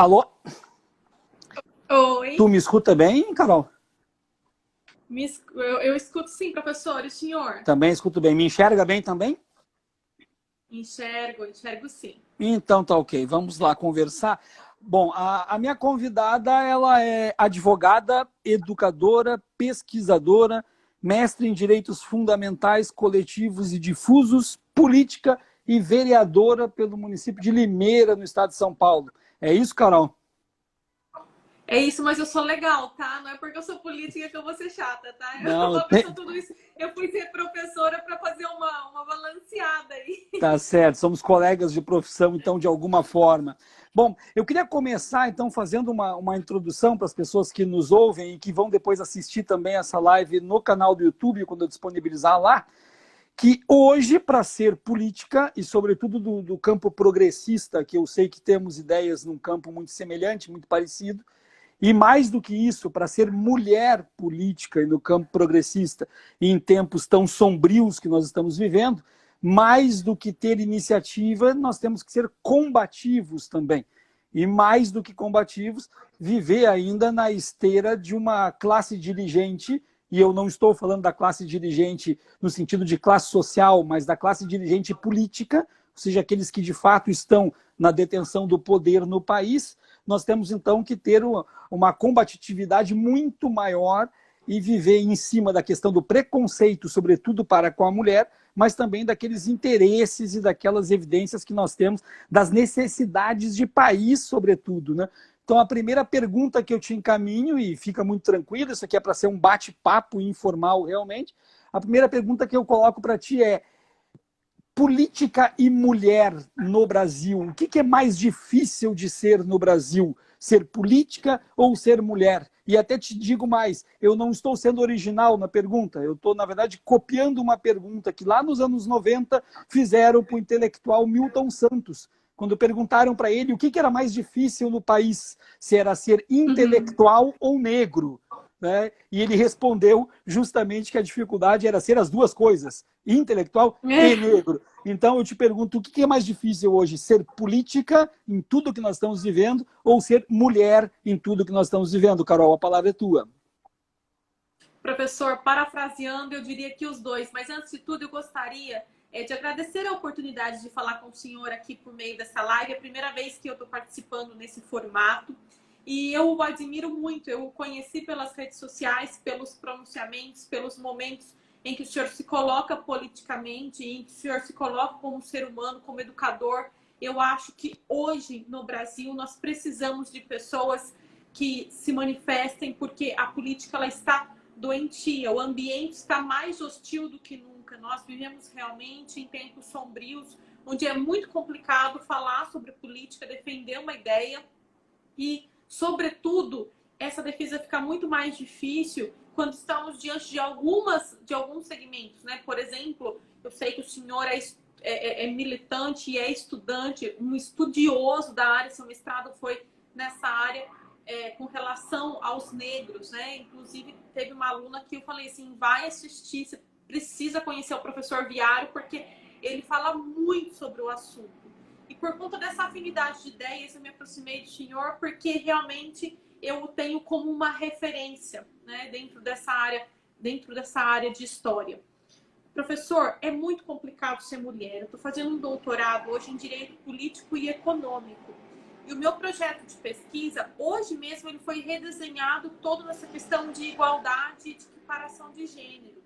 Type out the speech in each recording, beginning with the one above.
Alô? Oi. Tu me escuta bem, Carol? Eu escuto sim, professor. E o senhor? Também escuto bem. Me enxerga bem também? Enxergo sim. Então tá ok. Vamos lá conversar. Bom, a minha convidada, ela é advogada, educadora, pesquisadora, mestre em direitos fundamentais, coletivos e difusos, política e vereadora pelo município de Limeira, no estado de São Paulo. É isso, Carol? É isso, mas eu sou legal, tá? Não é porque eu sou política que eu vou ser chata, tá? Não, Uma pessoa tudo isso. Eu fui ser professora para fazer uma balanceada aí. tá certo, somos colegas de profissão, então, de alguma forma. Bom, eu queria começar, então, fazendo uma introdução para as pessoas que nos ouvem e que vão depois assistir também essa live no canal do YouTube, quando eu disponibilizar lá, que hoje, para ser política, e sobretudo do campo progressista, que eu sei que temos ideias num campo muito semelhante, muito parecido, e mais do que isso, para ser mulher política e no campo progressista, e em tempos tão sombrios que nós estamos vivendo, mais do que ter iniciativa, nós temos que ser combativos também. E mais do que combativos, viver ainda na esteira de uma classe dirigente, e eu não estou falando da classe dirigente no sentido de classe social, mas da classe dirigente política, ou seja, aqueles que de fato estão na detenção do poder no país. Nós temos então que ter uma combatividade muito maior e viver em cima da questão do preconceito, sobretudo para com a mulher, mas também daqueles interesses e daquelas evidências que nós temos das necessidades de país, sobretudo, né? Então, a primeira pergunta que eu te encaminho, e fica muito tranquilo, isso aqui é para ser um bate-papo informal realmente, a primeira pergunta que eu coloco para ti é: política e mulher no Brasil, o que é mais difícil de ser no Brasil? Ser política ou ser mulher? E até te digo mais, eu não estou sendo original na pergunta, eu estou, na verdade, copiando uma pergunta que lá nos anos 90 fizeram para o intelectual Milton Santos, quando perguntaram para ele o que era mais difícil no país, se era ser intelectual ou negro. Né? E ele respondeu justamente que a dificuldade era ser as duas coisas, intelectual e negro. Então eu te pergunto, o que é mais difícil hoje? Ser política em tudo que nós estamos vivendo ou ser mulher em tudo que nós estamos vivendo? Carol, a palavra é tua. Professor, parafraseando, eu diria que os dois. Mas antes de tudo, eu gostaria de agradecer a oportunidade de falar com o senhor aqui por meio dessa live. É a primeira vez que eu estou participando nesse formato. E eu o admiro muito. Eu o conheci pelas redes sociais, pelos pronunciamentos, pelos momentos em que o senhor se coloca politicamente, em que o senhor se coloca como ser humano, como educador. Eu acho que hoje, no Brasil, nós precisamos de pessoas que se manifestem, porque a política ela está doentia, o ambiente está mais hostil do que nunca. Nós vivemos realmente em tempos sombrios, onde é muito complicado falar sobre política, defender uma ideia e, sobretudo, essa defesa fica muito mais difícil quando estamos diante de alguns segmentos, né? Por exemplo, eu sei que o senhor é militante e é estudante, um estudioso da área, seu mestrado foi nessa área com relação aos negros, né? Inclusive, teve uma aluna que eu falei assim, vai assistir, você precisa conhecer o professor Viário, porque ele fala muito sobre o assunto. E por conta dessa afinidade de ideias, eu me aproximei do senhor, porque realmente eu o tenho como uma referência, né, dentro dessa área de história. Professor, é muito complicado ser mulher. Eu estou fazendo um doutorado hoje em Direito Político e Econômico. E o meu projeto de pesquisa, hoje mesmo, ele foi redesenhado todo nessa questão de igualdade e de equiparação de gênero.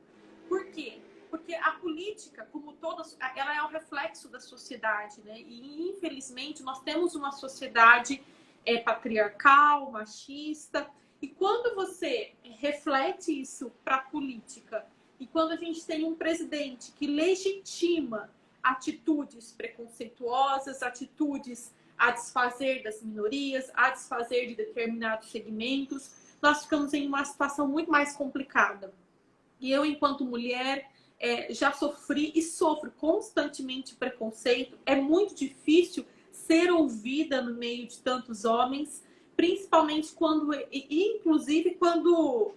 Por quê? Porque a política, como todas, ela é o reflexo da sociedade, né? E, infelizmente, nós temos uma sociedade patriarcal, machista. E quando você reflete isso para a política, e quando a gente tem um presidente que legitima atitudes preconceituosas, atitudes a desfazer das minorias, a desfazer de determinados segmentos, nós ficamos em uma situação muito mais complicada. E eu, enquanto mulher, já sofri e sofro constantemente preconceito. É muito difícil ser ouvida no meio de tantos homens, principalmente quando, inclusive quando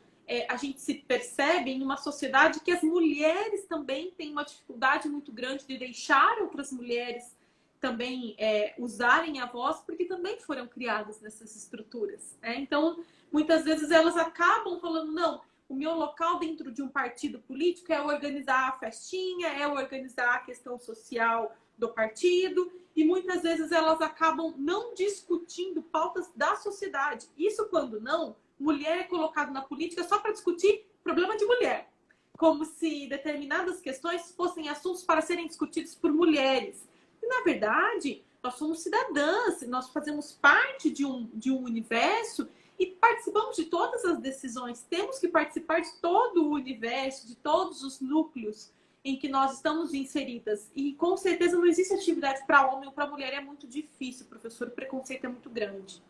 a gente se percebe em uma sociedade que as mulheres também têm uma dificuldade muito grande de deixar outras mulheres também usarem a voz, porque também foram criadas nessas estruturas, né? Então, muitas vezes elas acabam falando, não, o meu local dentro de um partido político é organizar a festinha, é organizar a questão social do partido, e muitas vezes elas acabam não discutindo pautas da sociedade. Isso quando não, mulher é colocada na política só para discutir problema de mulher, como se determinadas questões fossem assuntos para serem discutidos por mulheres. E, na verdade, nós somos cidadãs, nós fazemos parte de um universo e participamos de todas as decisões. Temos que participar de todo o universo, de todos os núcleos em que nós estamos inseridas. E, com certeza, não existe atividade para homem ou para mulher. É muito difícil, professor. O preconceito é muito grande.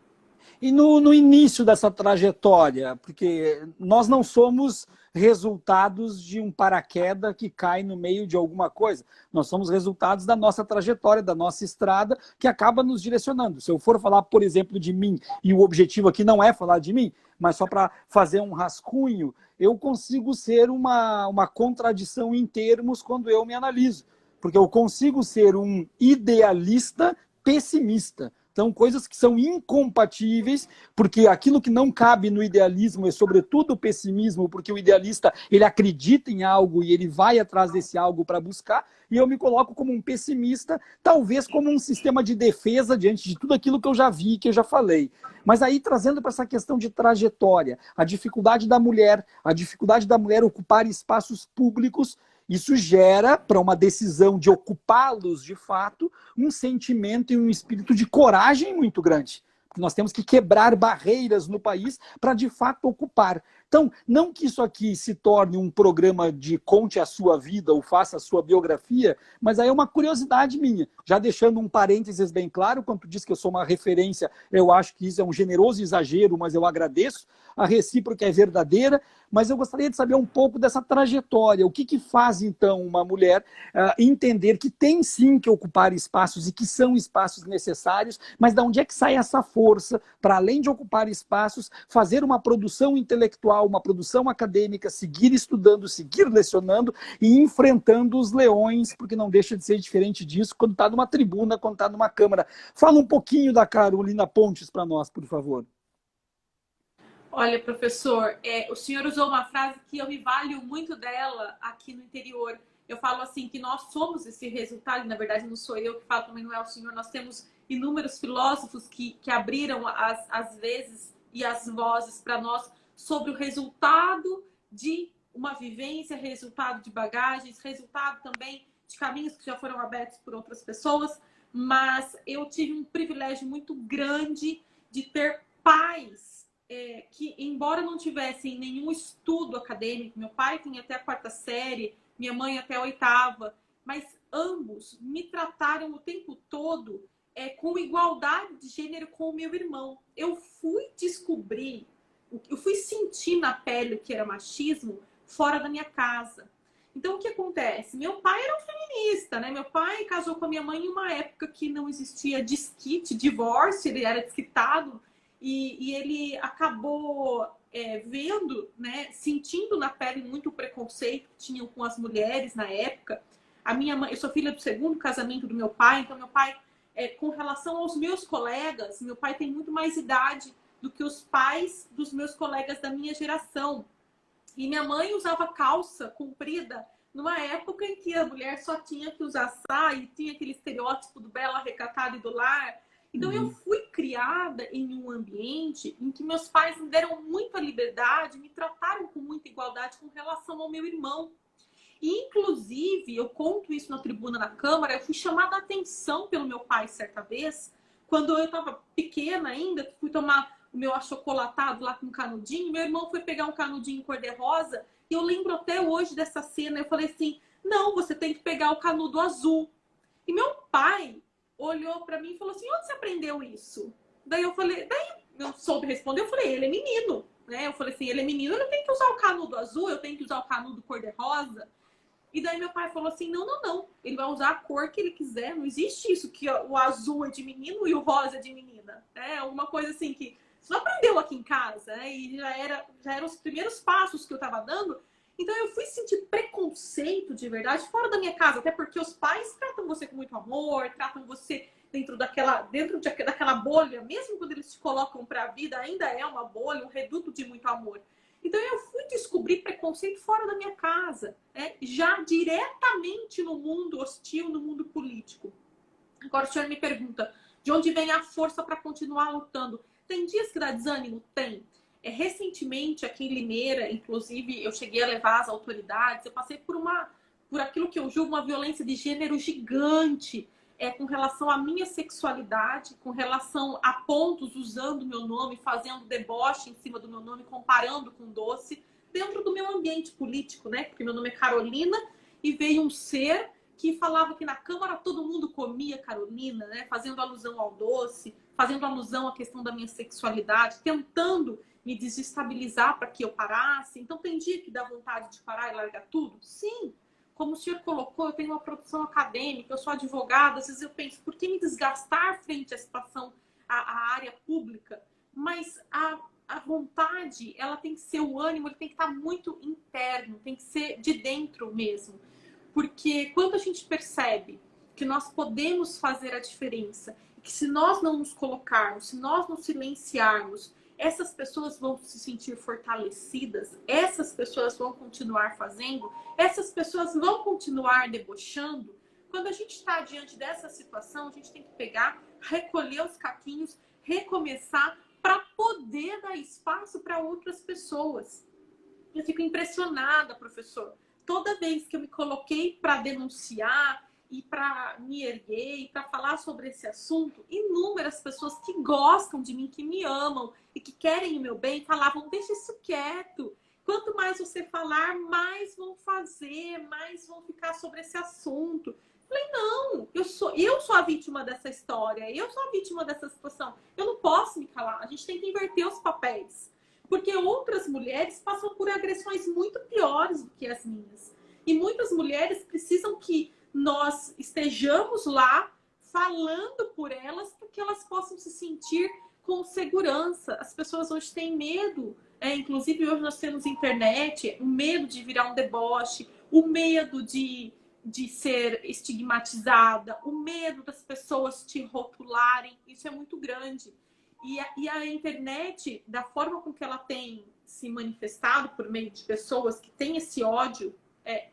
E no início dessa trajetória, porque nós não somos resultados de um paraquedas que cai no meio de alguma coisa. Nós somos resultados da nossa trajetória, da nossa estrada, que acaba nos direcionando. Se eu for falar, por exemplo, de mim, e o objetivo aqui não é falar de mim, mas só para fazer um rascunho, eu consigo ser uma contradição em termos quando eu me analiso. Porque eu consigo ser um idealista pessimista. Então, coisas que são incompatíveis, porque aquilo que não cabe no idealismo é, sobretudo, o pessimismo, porque o idealista, ele acredita em algo e ele vai atrás desse algo para buscar, e eu me coloco como um pessimista, talvez como um sistema de defesa diante de tudo aquilo que eu já vi, que eu já falei. Mas aí, trazendo para essa questão de trajetória, a dificuldade da mulher ocupar espaços públicos, isso gera, para uma decisão de ocupá-los de fato, um sentimento e um espírito de coragem muito grande. Nós temos que quebrar barreiras no país para, de fato, ocupar. Então, não que isso aqui se torne um programa de conte a sua vida ou faça a sua biografia, mas aí é uma curiosidade minha. Já deixando um parênteses bem claro, quando tu diz que eu sou uma referência, eu acho que isso é um generoso exagero, mas eu agradeço. A recíproca é verdadeira, mas eu gostaria de saber um pouco dessa trajetória. O que faz, então, uma mulher entender que tem sim que ocupar espaços e que são espaços necessários, mas de onde é que sai essa força para, além de ocupar espaços, fazer uma produção intelectual, uma produção acadêmica, seguir estudando, seguir lecionando e enfrentando os leões, porque não deixa de ser diferente disso quando está numa tribuna, quando está numa câmara. Fala um pouquinho da Carolina Pontes para nós, por favor. Olha, professor, o senhor usou uma frase que eu me valho muito dela aqui no interior. Eu falo assim, que nós somos esse resultado, e na verdade não sou eu que falo, também não é o senhor, nós temos inúmeros filósofos que abriram as vezes e as vozes para nós sobre o resultado de uma vivência, resultado de bagagens, resultado também de caminhos que já foram abertos por outras pessoas, mas eu tive um privilégio muito grande de ter pais que, embora não tivessem nenhum estudo acadêmico, meu pai tinha até a 4ª série, minha mãe até a 8ª, mas ambos me trataram o tempo todo com igualdade de gênero com o meu irmão. Eu fui descobrir, eu fui sentir na pele o que era machismo fora da minha casa. Então, o que acontece? Meu pai era um feminista, né? Meu pai casou com a minha mãe em uma época que não existia desquite, divórcio, ele era desquitado, e ele acabou vendo, né, sentindo na pele muito o preconceito que tinham com as mulheres na época. A minha mãe, eu sou filha do 2º casamento do meu pai, então meu pai, com relação aos meus colegas, meu pai tem muito mais idade do que os pais dos meus colegas da minha geração. E minha mãe usava calça comprida numa época em que a mulher só tinha que usar saia, tinha aquele estereótipo do bela, recatada e do lar. Então, eu fui criada em um ambiente em que meus pais me deram muita liberdade, me trataram com muita igualdade com relação ao meu irmão. E, inclusive, eu conto isso na tribuna na Câmara, eu fui chamada a atenção pelo meu pai certa vez, quando eu estava pequena ainda, fui tomar o meu achocolatado lá com canudinho, meu irmão foi pegar um canudinho cor-de-rosa, e eu lembro até hoje dessa cena, eu falei assim, não, você tem que pegar o canudo azul. E meu pai olhou para mim e falou assim, onde você aprendeu isso? Daí eu não soube responder, eu falei, ele é menino, né? Eu falei assim, ele é menino, ele tem que usar o canudo azul, eu tenho que usar o canudo cor-de-rosa. E daí meu pai falou assim, não, ele vai usar a cor que ele quiser, não existe isso que o azul é de menino e o rosa é de menina. É uma coisa assim que você não aprendeu aqui em casa, né? E já eram os primeiros passos que eu estava dando. Então eu fui sentir preconceito de verdade fora da minha casa, até porque os pais tratam você com muito amor, tratam você daquela bolha, mesmo quando eles te colocam para a vida, ainda é uma bolha, um reduto de muito amor. Então eu fui descobrir preconceito fora da minha casa, já diretamente no mundo hostil, no mundo político. Agora o senhor me pergunta, de onde vem a força para continuar lutando? Tem dias que dá desânimo? Tem. Recentemente, aqui em Limeira, inclusive, eu cheguei a levar as autoridades, eu passei por aquilo que eu julgo uma violência de gênero gigante, com relação à minha sexualidade, com relação a pontos usando meu nome, fazendo deboche em cima do meu nome, comparando com doce, dentro do meu ambiente político, né? Porque meu nome é Carolina e veio um ser que falava que na Câmara todo mundo comia Carolina, né? Fazendo alusão ao doce, fazendo alusão à questão da minha sexualidade, tentando me desestabilizar para que eu parasse. Então tem dia que dá vontade de parar e largar tudo? Sim. Como o senhor colocou, eu tenho uma produção acadêmica, eu sou advogada, às vezes eu penso, por que me desgastar frente à situação, à área pública? Mas a vontade, ela tem que ser o ânimo, ele tem que estar muito interno, tem que ser de dentro mesmo. Porque quando a gente percebe que nós podemos fazer a diferença, que se nós não nos colocarmos, se nós não silenciarmos, essas pessoas vão se sentir fortalecidas, essas pessoas vão continuar fazendo, essas pessoas vão continuar debochando. Quando a gente está diante dessa situação, a gente tem que pegar, recolher os caquinhos, recomeçar para poder dar espaço para outras pessoas. Eu fico impressionada, professor. Toda vez que eu me coloquei para denunciar, e para me erguer e para falar sobre esse assunto, inúmeras pessoas que gostam de mim, que me amam e que querem o meu bem, falavam, deixa isso quieto. Quanto mais você falar, mais vão fazer, mais vão ficar sobre esse assunto. Falei, não, eu sou a vítima dessa história, eu sou a vítima dessa situação. Eu não posso me calar, a gente tem que inverter os papéis. Porque outras mulheres passam por agressões muito piores do que as minhas. E muitas mulheres precisam que nós estejamos lá falando por elas para que elas possam se sentir com segurança. As pessoas hoje têm medo, inclusive hoje nós temos internet, o medo de virar um deboche, o medo de ser estigmatizada, o medo das pessoas te rotularem, isso é muito grande. E a internet, da forma com que ela tem se manifestado por meio de pessoas que têm esse ódio,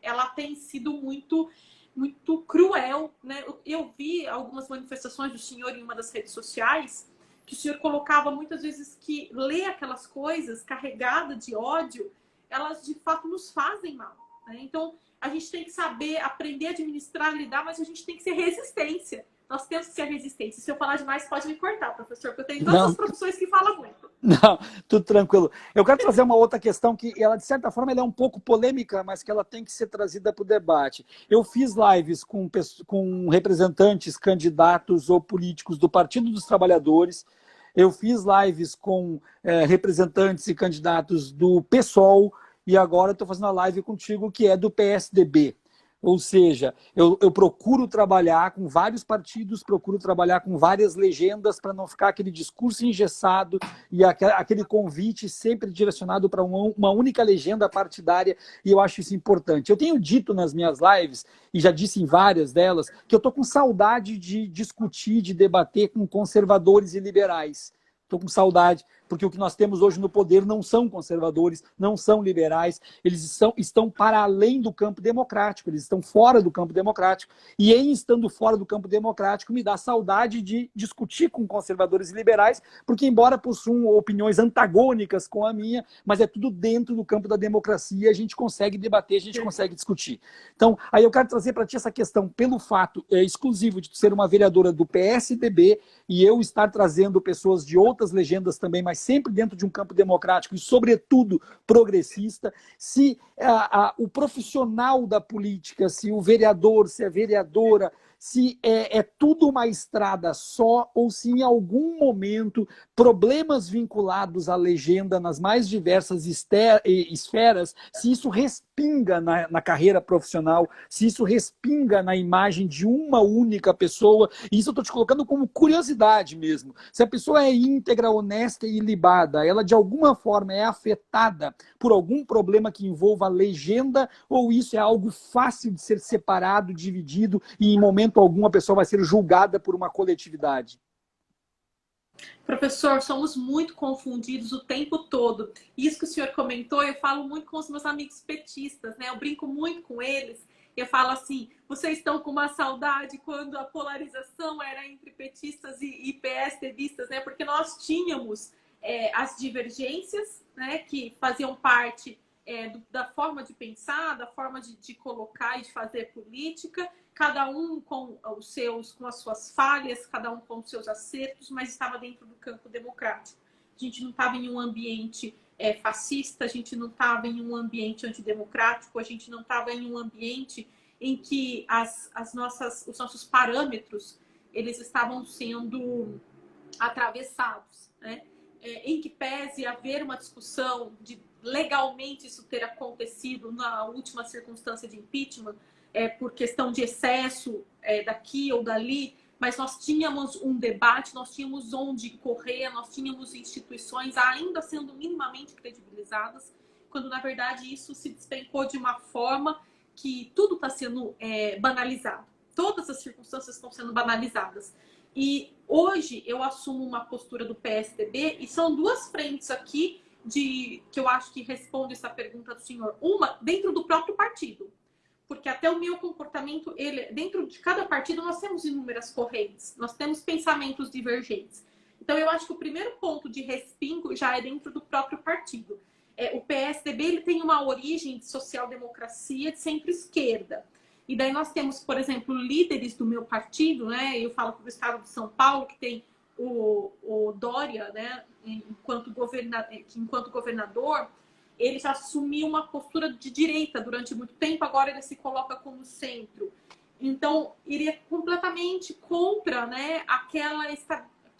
ela tem sido muito cruel, né? Eu vi algumas manifestações do senhor em uma das redes sociais, que o senhor colocava muitas vezes que ler aquelas coisas carregadas de ódio, elas de fato nos fazem mal, né? Então, a gente tem que saber aprender a administrar, lidar, mas a gente tem que ser resistência. Nós temos que ser resistência. Se eu falar demais, pode me cortar, professor, porque eu tenho todas as profissões que falam muito. Não, tudo tranquilo. Eu quero trazer uma outra questão que, ela, de certa forma, ela é um pouco polêmica, mas que ela tem que ser trazida para o debate. Eu fiz lives com representantes, candidatos ou políticos do Partido dos Trabalhadores. Eu fiz lives com representantes e candidatos do PSOL. E agora estou fazendo uma live contigo que é do PSDB. Ou seja, eu procuro trabalhar com vários partidos, procuro trabalhar com várias legendas para não ficar aquele discurso engessado e aquele convite sempre direcionado para uma única legenda partidária, e eu acho isso importante. Eu tenho dito nas minhas lives, e já disse em várias delas, que eu estou com saudade de discutir, de debater com conservadores e liberais. Estou com saudade, porque o que nós temos hoje no poder não são conservadores, não são liberais, eles estão para além do campo democrático, eles estão fora do campo democrático, e em estando fora do campo democrático, me dá saudade de discutir com conservadores e liberais, porque embora possuam opiniões antagônicas com a minha, mas é tudo dentro do campo da democracia, a gente consegue debater, a gente consegue discutir. Então, aí eu quero trazer para ti essa questão, pelo fato exclusivo de tu ser uma vereadora do PSDB, e eu estar trazendo pessoas de outras legendas também, mas sempre dentro de um campo democrático e, sobretudo, progressista, se o profissional da política, se o vereador, se a vereadora, se é tudo uma estrada só ou se em algum momento problemas vinculados à legenda nas mais diversas esferas, se isso respinga na carreira profissional, se isso respinga na imagem de uma única pessoa. E isso eu estou te colocando como curiosidade mesmo. Se a pessoa é íntegra, honesta e ilibada, ela de alguma forma é afetada por algum problema que envolva a legenda, ou isso é algo fácil de ser separado, dividido, e em momento algum a pessoa vai ser julgada por uma coletividade? Professor, somos muito confundidos o tempo todo. Isso que o senhor comentou, eu falo muito com os meus amigos petistas, né? Eu brinco muito com eles. Eu falo assim, vocês estão com uma saudade quando a polarização era entre petistas e PSDBistas, né? Porque nós tínhamos as divergências, né? Que faziam parte da forma de pensar, da forma de colocar e de fazer política, cada um com as suas falhas, cada um com os seus acertos, mas estava dentro do campo democrático. A gente não estava em um ambiente fascista, a gente não estava em um ambiente antidemocrático, a gente não estava em um ambiente em que os nossos parâmetros eles estavam sendo atravessados, né? Em que pese haver uma discussão de legalmente isso ter acontecido na última circunstância de impeachment, por questão de excesso daqui ou dali, mas nós tínhamos um debate, nós tínhamos onde correr, nós tínhamos instituições ainda sendo minimamente credibilizadas, quando na verdade isso se despencou de uma forma que tudo está sendo banalizado. Todas as circunstâncias estão sendo banalizadas. E hoje eu assumo uma postura do PSDB e são duas frentes aqui que eu acho que responde essa pergunta do senhor. Uma, dentro do próprio partido. Porque até o meu comportamento, dentro de cada partido nós temos inúmeras correntes, nós temos pensamentos divergentes. Então eu acho que o primeiro ponto de respingo já é dentro do próprio partido. O PSDB ele tem uma origem de social-democracia de centro-esquerda. E daí nós temos, por exemplo, líderes do meu partido, né? Eu falo para o estado de São Paulo, que tem o Dória, né? Enquanto governador, ele já assumiu uma postura de direita durante muito tempo, agora ele se coloca como centro. Então, ele é completamente contra, né,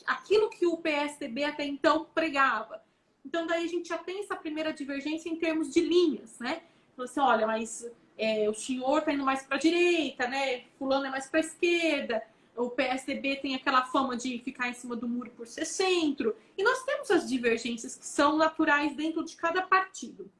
aquilo que o PSDB até então pregava. Então, daí a gente já tem essa primeira divergência em termos de linhas, né? Você olha, mas o senhor está indo mais para a direita, né? Fulano é mais para a esquerda. O PSDB tem aquela fama de ficar em cima do muro por ser centro. E nós temos as divergências que são naturais dentro de cada partido.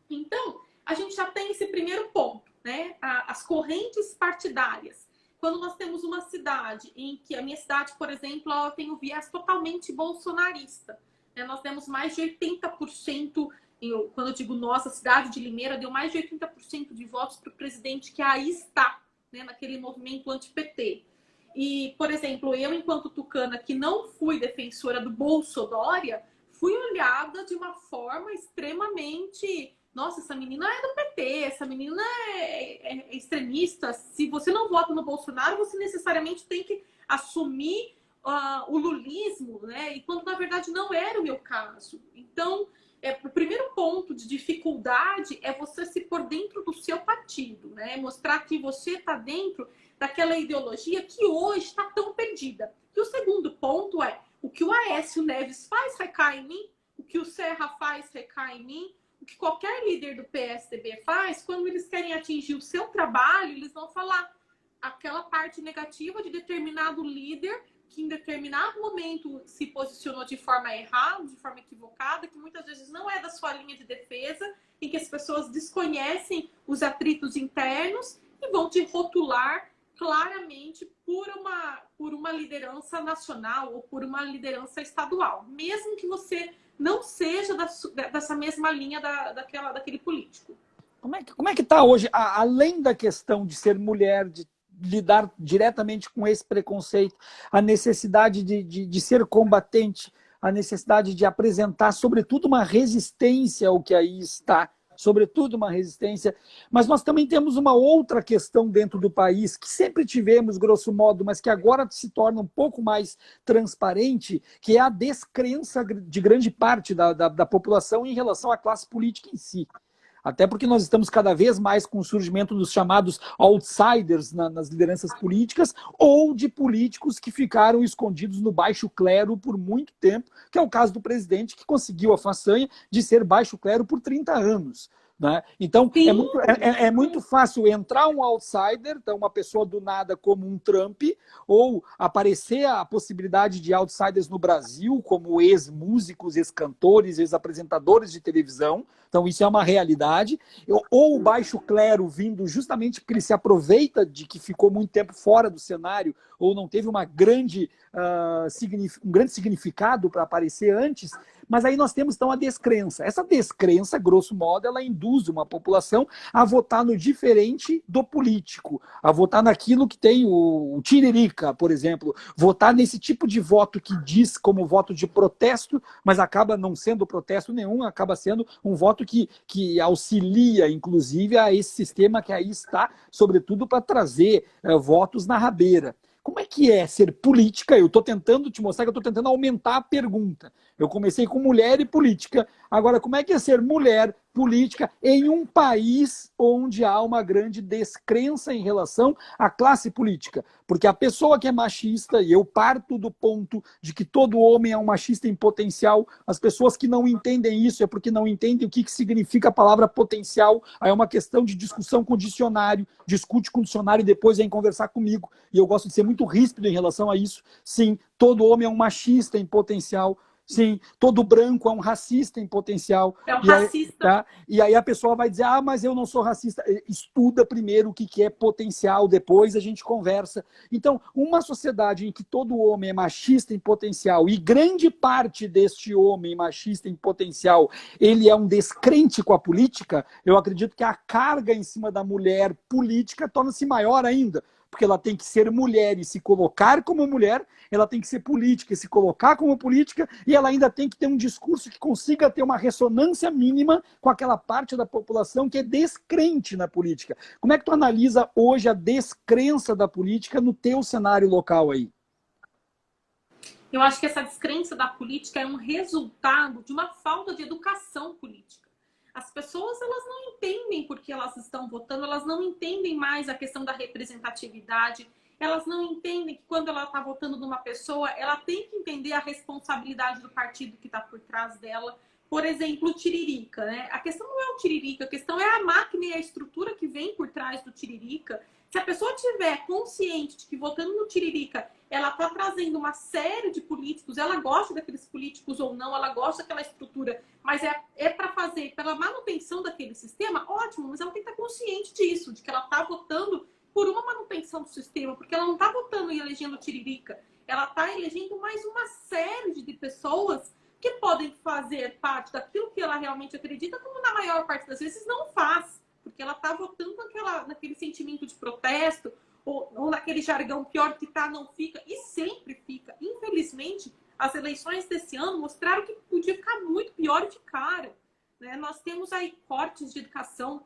Então, a gente já tem esse primeiro ponto, né? As correntes partidárias. Quando nós temos uma cidade em que a minha cidade, por exemplo, ela tem um viés totalmente bolsonarista. Né? Nós temos mais de 80%, quando eu digo nossa, a cidade de Limeira deu mais de 80% de votos para o presidente que aí está, né? Naquele movimento anti-PT. E, por exemplo, eu, enquanto tucana, que não fui defensora do Bolsodória, fui olhada de uma forma extremamente... Nossa, essa menina é do PT, essa menina é extremista. Se você não vota no Bolsonaro, você necessariamente tem que assumir o lulismo, né? E quando, na verdade, não era o meu caso. Então, o primeiro ponto de dificuldade é você se pôr dentro do seu partido, né? Mostrar que você está dentro daquela ideologia que hoje está tão perdida. E o segundo ponto é, o que o Aécio Neves faz recai em mim, o que o Serra faz recai em mim, o que qualquer líder do PSDB faz, quando eles querem atingir o seu trabalho, eles vão falar aquela parte negativa de determinado líder que em determinado momento se posicionou de forma errada, de forma equivocada, que muitas vezes não é da sua linha de defesa, em que as pessoas desconhecem os atritos internos e vão te rotular claramente por uma liderança nacional ou por uma liderança estadual, mesmo que você não seja dessa mesma linha daquele político. Como é que está hoje, além da questão de ser mulher, de lidar diretamente com esse preconceito, a necessidade de ser combatente, a necessidade de apresentar, sobretudo, uma resistência ao que aí está, sobretudo uma resistência, mas nós também temos uma outra questão dentro do país, que sempre tivemos, grosso modo, mas que agora se torna um pouco mais transparente, que é a descrença de grande parte da população em relação à classe política em si. Até porque nós estamos cada vez mais com o surgimento dos chamados outsiders nas lideranças políticas ou de políticos que ficaram escondidos no baixo clero por muito tempo, que é o caso do presidente que conseguiu a façanha de ser baixo clero por 30 anos. Né? Então, Sim. é muito fácil entrar um outsider, então uma pessoa do nada como um Trump, ou aparecer a possibilidade de outsiders no Brasil, como ex-músicos, ex-cantores, ex-apresentadores de televisão. Então, isso é uma realidade. Ou o baixo clero vindo justamente porque ele se aproveita de que ficou muito tempo fora do cenário, ou não teve um grande significado para aparecer antes. Mas aí nós temos, então, a descrença. Essa descrença, grosso modo, ela induz uma população a votar no diferente do político, a votar naquilo que tem o tiririca, por exemplo, votar nesse tipo de voto que diz como voto de protesto, mas acaba não sendo protesto nenhum, acaba sendo um voto que auxilia, inclusive, a esse sistema que aí está, sobretudo, para trazer votos na rabeira. Como é que é ser política? Eu estou tentando te mostrar que eu estou tentando aumentar a pergunta. Eu comecei com mulher e política. Agora, como é que é ser mulher, política, em um país onde há uma grande descrença em relação à classe política? Porque a pessoa que é machista, e eu parto do ponto de que todo homem é um machista em potencial, as pessoas que não entendem isso é porque não entendem o que significa a palavra potencial. Aí é uma questão de discussão com o dicionário, discute com o dicionário e depois vem conversar comigo. E eu gosto de ser muito ríspido em relação a isso. Sim, todo homem é um machista em potencial. Sim, todo branco é um racista em potencial. É um racista. Tá? E aí a pessoa vai dizer, mas eu não sou racista. Estuda primeiro o que é potencial, depois a gente conversa. Então, uma sociedade em que todo homem é machista em potencial e grande parte deste homem machista em potencial, ele é um descrente com a política, eu acredito que a carga em cima da mulher política torna-se maior ainda. Porque ela tem que ser mulher e se colocar como mulher, ela tem que ser política e se colocar como política, e ela ainda tem que ter um discurso que consiga ter uma ressonância mínima com aquela parte da população que é descrente na política. Como é que tu analisa hoje a descrença da política no teu cenário local aí? Eu acho que essa descrença da política é um resultado de uma falta de educação política. As pessoas, elas não entendem por que elas estão votando, elas não entendem mais a questão da representatividade, elas não entendem que quando ela está votando numa pessoa, ela tem que entender a responsabilidade do partido que está por trás dela. Por exemplo, o Tiririca, né? A questão não é o Tiririca, a questão é a máquina e a estrutura que vem por trás do Tiririca. Se a pessoa tiver consciente de que votando no Tiririca, ela está trazendo uma série de políticos, ela gosta daqueles políticos ou não, ela gosta daquela estrutura, mas é para fazer pela manutenção daquele sistema, ótimo, mas ela tem que estar consciente disso, de que ela está votando por uma manutenção do sistema, porque ela não está votando e elegendo o Tiririca, ela está elegendo mais uma série de pessoas que podem fazer parte daquilo que ela realmente acredita, como na maior parte das vezes não faz, porque ela está votando naquele sentimento de protesto, ou naquele jargão pior que tá, não fica, e sempre fica. Infelizmente, as eleições desse ano mostraram que podia ficar muito pior e ficaram. Né? Nós temos aí cortes de educação,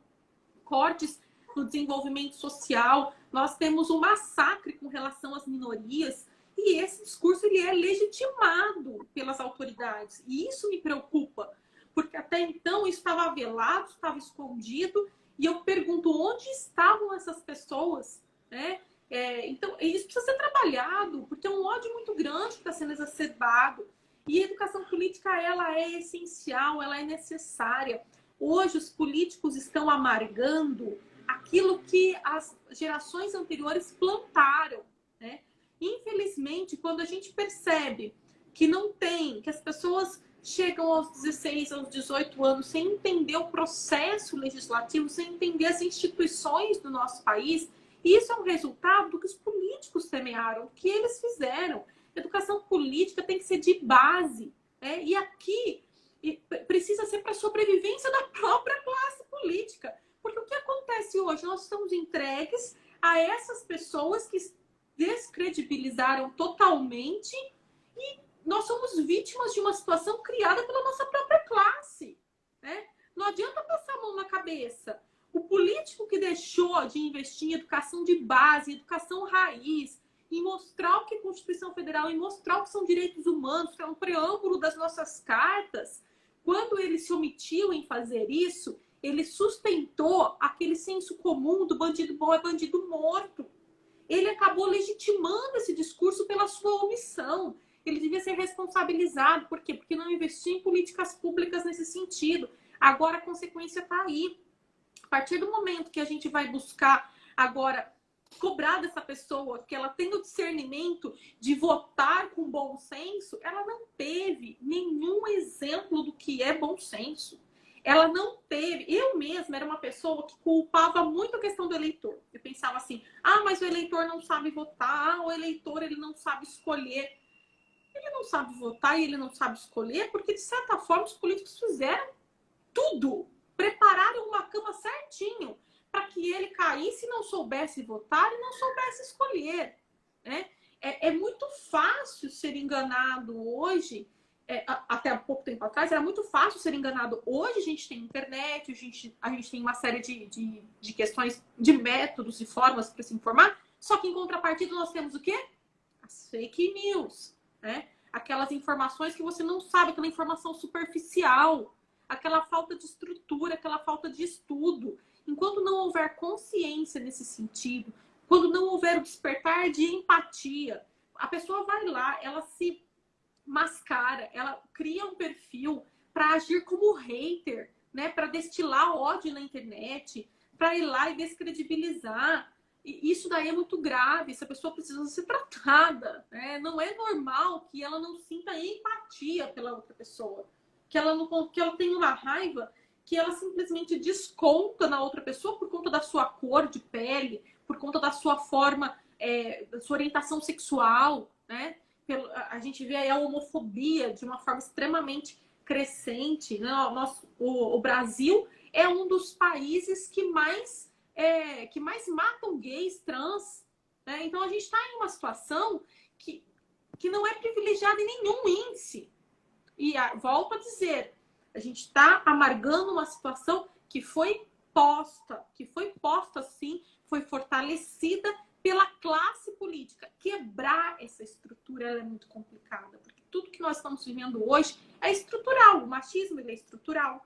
cortes no desenvolvimento social, nós temos um massacre com relação às minorias, e esse discurso ele é legitimado pelas autoridades. E isso me preocupa, porque até então isso estava velado, estava escondido, e eu pergunto onde estavam essas pessoas, né? Então, isso precisa ser trabalhado, porque é um ódio muito grande que está sendo exacerbado. E a educação política, ela é essencial, ela é necessária. Hoje, os políticos estão amargando aquilo que as gerações anteriores plantaram, né? Infelizmente, quando a gente percebe que não tem, que as pessoas chegam aos 16, aos 18 anos sem entender o processo legislativo, sem entender as instituições do nosso país, e isso é um resultado do que os políticos semearam, do que eles fizeram. Educação política tem que ser de base, né? E aqui precisa ser para a sobrevivência da própria classe política. Porque o que acontece hoje? Nós estamos entregues a essas pessoas que descredibilizaram totalmente e nós somos vítimas de uma situação criada pela nossa própria classe, né? Não adianta passar a mão na cabeça. O político que deixou de investir em educação de base, educação raiz, em mostrar o que é a Constituição Federal, em mostrar o que são direitos humanos, que é um preâmbulo das nossas cartas, quando ele se omitiu em fazer isso, ele sustentou aquele senso comum do bandido bom é bandido morto. Ele acabou legitimando esse discurso pela sua omissão. Ele devia ser responsabilizado. Por quê? Porque não investiu em políticas públicas nesse sentido. Agora a consequência está aí. A partir do momento que a gente vai buscar agora cobrar dessa pessoa que ela tenha o discernimento de votar com bom senso, ela não teve nenhum exemplo do que é bom senso. Ela não teve. Eu mesma era uma pessoa que culpava muito a questão do eleitor. Eu pensava assim, mas o eleitor não sabe votar, o eleitor ele não sabe escolher. Ele não sabe votar e ele não sabe escolher porque, de certa forma, os políticos fizeram tudo. Prepararam uma cama certinho para que ele caísse e não soubesse votar e não soubesse escolher. Né? É muito fácil ser enganado hoje. Até há pouco tempo atrás era muito fácil ser enganado. Hoje a gente tem internet, a gente tem uma série de questões, de métodos e formas para se informar. Só que em contrapartida nós temos o quê? As fake news. Né? Aquelas informações que você não sabe, aquela informação superficial, aquela falta de estrutura, aquela falta de estudo. Enquanto não houver consciência nesse sentido, quando não houver o despertar de empatia, a pessoa vai lá, ela se mascara, ela cria um perfil para agir como hater, né? Para destilar ódio na internet, para ir lá e descredibilizar. E isso daí é muito grave, essa pessoa precisa ser tratada. Né? Não é normal que ela não sinta empatia pela outra pessoa, que ela tenha uma raiva que ela simplesmente desconta na outra pessoa por conta da sua cor de pele, por conta da sua forma, da sua orientação sexual, né? A gente vê aí a homofobia de uma forma extremamente crescente. Né? O Brasil é um dos países que mais matam gays, trans. Né? Então a gente está em uma situação que não é privilegiada em nenhum índice. E volto a dizer, a gente está amargando uma situação que foi posta sim, foi fortalecida pela classe política. Quebrar essa estrutura é muito complicada, porque tudo que nós estamos vivendo hoje é estrutural. O machismo ele é estrutural,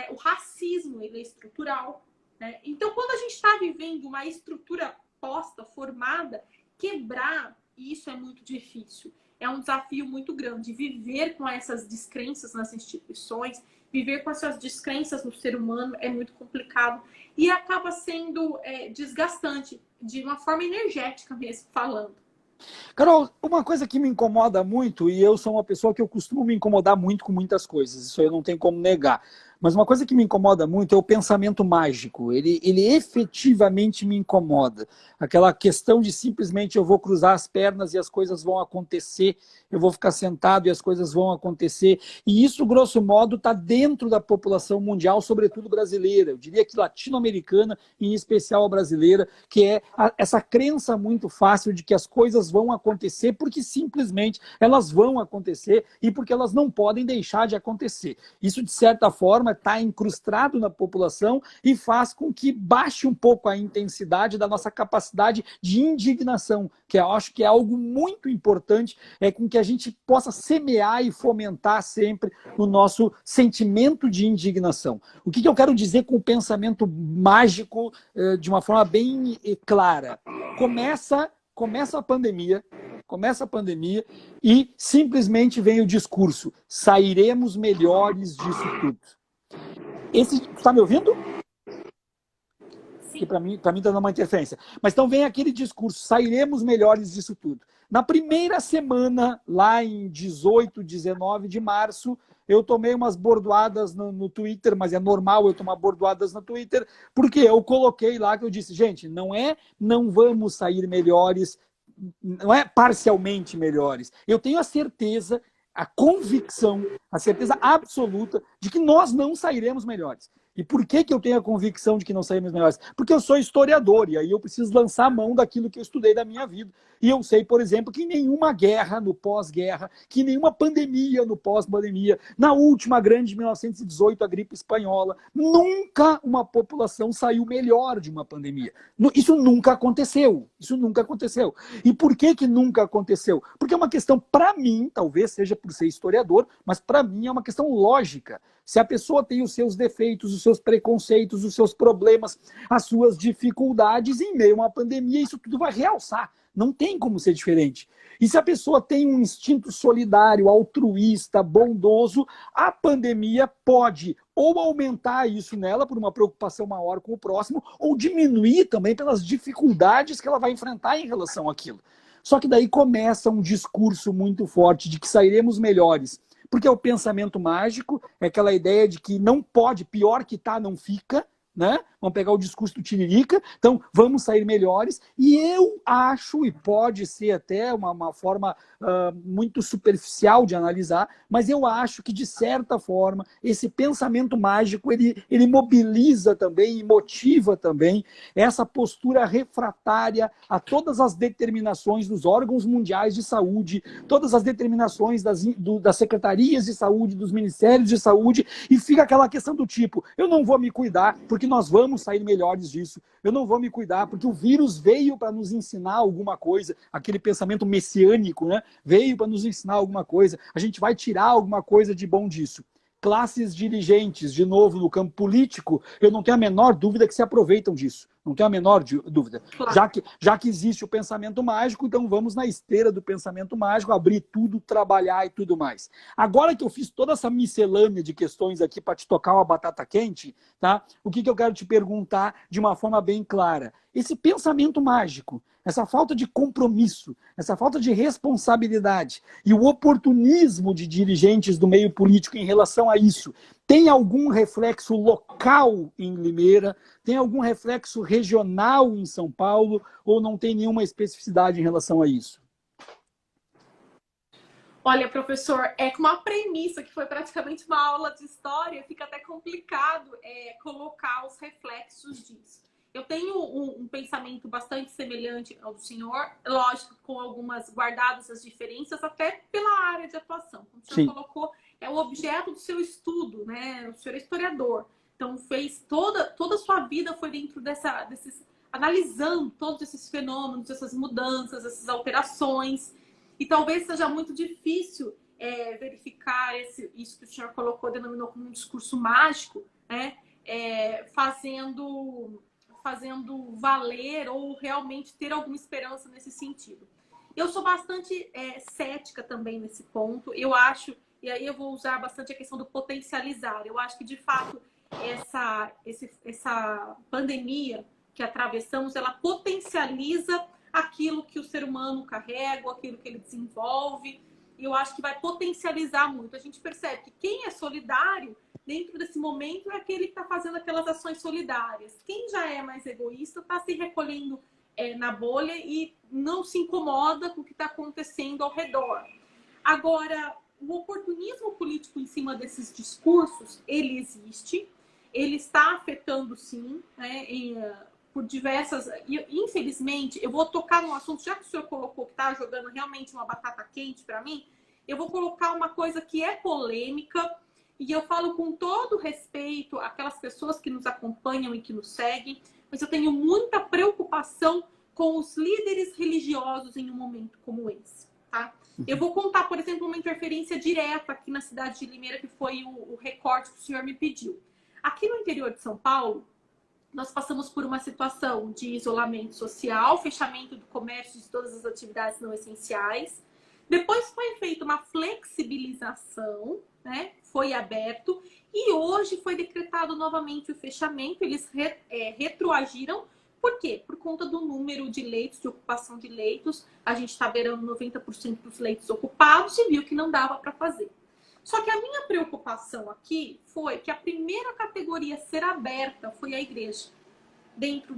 o racismo ele é estrutural. Né? Então, quando a gente está vivendo uma estrutura posta, formada, quebrar, isso é muito difícil. É um desafio muito grande. Viver com essas descrenças nas instituições, viver com essas descrenças no ser humano é muito complicado e acaba sendo desgastante, de uma forma energética mesmo, falando. Carol, uma coisa que me incomoda muito, e eu sou uma pessoa que eu costumo me incomodar muito com muitas coisas, isso eu não tenho como negar, mas uma coisa que me incomoda muito é o pensamento mágico, ele efetivamente me incomoda. Aquela questão de simplesmente eu vou cruzar as pernas e as coisas vão acontecer, eu vou ficar sentado e as coisas vão acontecer, e isso, grosso modo, está dentro da população mundial, sobretudo brasileira, eu diria que latino-americana, em especial a brasileira, que é essa crença muito fácil de que as coisas vão acontecer porque simplesmente elas vão acontecer e porque elas não podem deixar de acontecer. Isso, de certa forma, está incrustado na população e faz com que baixe um pouco a intensidade da nossa capacidade de indignação, que eu acho que é algo muito importante, com que a gente possa semear e fomentar sempre o nosso sentimento de indignação. O que eu quero dizer com o pensamento mágico de uma forma bem clara? Começa a pandemia e simplesmente vem o discurso: sairemos melhores disso tudo. Está me ouvindo? Sim. Que para mim está dando uma interferência. Mas então vem aquele discurso: sairemos melhores disso tudo. Na primeira semana, lá em 18, 19 de março, eu tomei umas bordoadas no Twitter, mas é normal eu tomar bordoadas no Twitter, porque eu coloquei lá que eu disse, gente, não vamos sair melhores, não é parcialmente melhores. Eu tenho a certeza, a convicção, a certeza absoluta de que nós não sairemos melhores. E por que eu tenho a convicção de que não sairemos melhores? Porque eu sou historiador, e aí eu preciso lançar a mão daquilo que eu estudei da minha vida. E eu sei, por exemplo, que nenhuma guerra no pós-guerra, que nenhuma pandemia no pós-pandemia, na última grande de 1918, a gripe espanhola, nunca uma população saiu melhor de uma pandemia. Isso nunca aconteceu. Isso nunca aconteceu. E por que nunca aconteceu? Porque é uma questão, para mim, talvez seja por ser historiador, mas para mim é uma questão lógica. Se a pessoa tem os seus defeitos, os seus preconceitos, os seus problemas, as suas dificuldades, em meio a uma pandemia, isso tudo vai realçar. Não tem como ser diferente. E se a pessoa tem um instinto solidário, altruísta, bondoso, a pandemia pode ou aumentar isso nela por uma preocupação maior com o próximo, ou diminuir também pelas dificuldades que ela vai enfrentar em relação àquilo. Só que daí começa um discurso muito forte de que sairemos melhores, porque é o pensamento mágico, é aquela ideia de que não pode, pior que tá, não fica, né? Vamos pegar o discurso do Tiririca, então vamos sair melhores, e eu acho, e pode ser até uma forma muito superficial de analisar, mas eu acho que, de certa forma, esse pensamento mágico, ele mobiliza também e motiva também essa postura refratária a todas as determinações dos órgãos mundiais de saúde, todas as determinações das secretarias de saúde, dos ministérios de saúde, e fica aquela questão do tipo, eu não vou me cuidar porque nós vamos sair melhores disso, eu não vou me cuidar porque o vírus veio para nos ensinar alguma coisa, aquele pensamento messiânico, né? Veio para nos ensinar alguma coisa, a gente vai tirar alguma coisa de bom disso. Classes dirigentes, de novo, no campo político, eu não tenho a menor dúvida que se aproveitam disso. Não tenho a menor dúvida. Claro. Já que existe o pensamento mágico, então vamos na esteira do pensamento mágico, abrir tudo, trabalhar e tudo mais. Agora que eu fiz toda essa miscelânea de questões aqui para te tocar uma batata quente, tá? O que eu quero te perguntar de uma forma bem clara? Esse pensamento mágico, essa falta de compromisso, essa falta de responsabilidade e o oportunismo de dirigentes do meio político em relação a isso, tem algum reflexo local em Limeira? Tem algum reflexo regional em São Paulo? Ou não tem nenhuma especificidade em relação a isso? Olha, professor, com uma premissa que foi praticamente uma aula de história, fica até complicado colocar os reflexos disso. Eu tenho um pensamento bastante semelhante ao do senhor, lógico, com algumas guardadas as diferenças, até pela área de atuação. Como o senhor colocou, é o objeto do seu estudo, né? O senhor é historiador. Então, fez toda a sua vida foi dentro analisando todos esses fenômenos, essas mudanças, essas alterações. E talvez seja muito difícil verificar isso que o senhor colocou, denominou como um discurso mágico, né? Fazendo valer ou realmente ter alguma esperança nesse sentido. Eu sou bastante cética também nesse ponto. Eu acho, e aí eu vou usar bastante a questão do potencializar. Eu acho que, de fato, essa pandemia que atravessamos, ela potencializa aquilo que o ser humano carrega, aquilo que ele desenvolve. E eu acho que vai potencializar muito. A gente percebe que quem é solidário dentro desse momento é aquele que está fazendo aquelas ações solidárias. Quem já é mais egoísta está se recolhendo na bolha e não se incomoda com o que está acontecendo ao redor. Agora, o oportunismo político em cima desses discursos, ele existe, ele está afetando sim, né, por diversas... Infelizmente, eu vou tocar num assunto, já que o senhor colocou que está jogando realmente uma batata quente para mim, eu vou colocar uma coisa que é polêmica, e eu falo com todo respeito àquelas pessoas que nos acompanham e que nos seguem, mas eu tenho muita preocupação com os líderes religiosos em um momento como esse, tá? Eu vou contar, por exemplo, uma interferência direta aqui na cidade de Limeira, que foi o recorte que o senhor me pediu. Aqui no interior de São Paulo, nós passamos por uma situação de isolamento social, fechamento do comércio de todas as atividades não essenciais. Depois foi feita uma flexibilização, né? Foi aberto e hoje foi decretado novamente o fechamento. Eles retroagiram. Por quê? Por conta do número de leitos, de ocupação de leitos. A gente está beirando 90% dos leitos ocupados e viu que não dava para fazer. Só que a minha preocupação aqui foi que a primeira categoria a ser aberta foi a igreja, dentro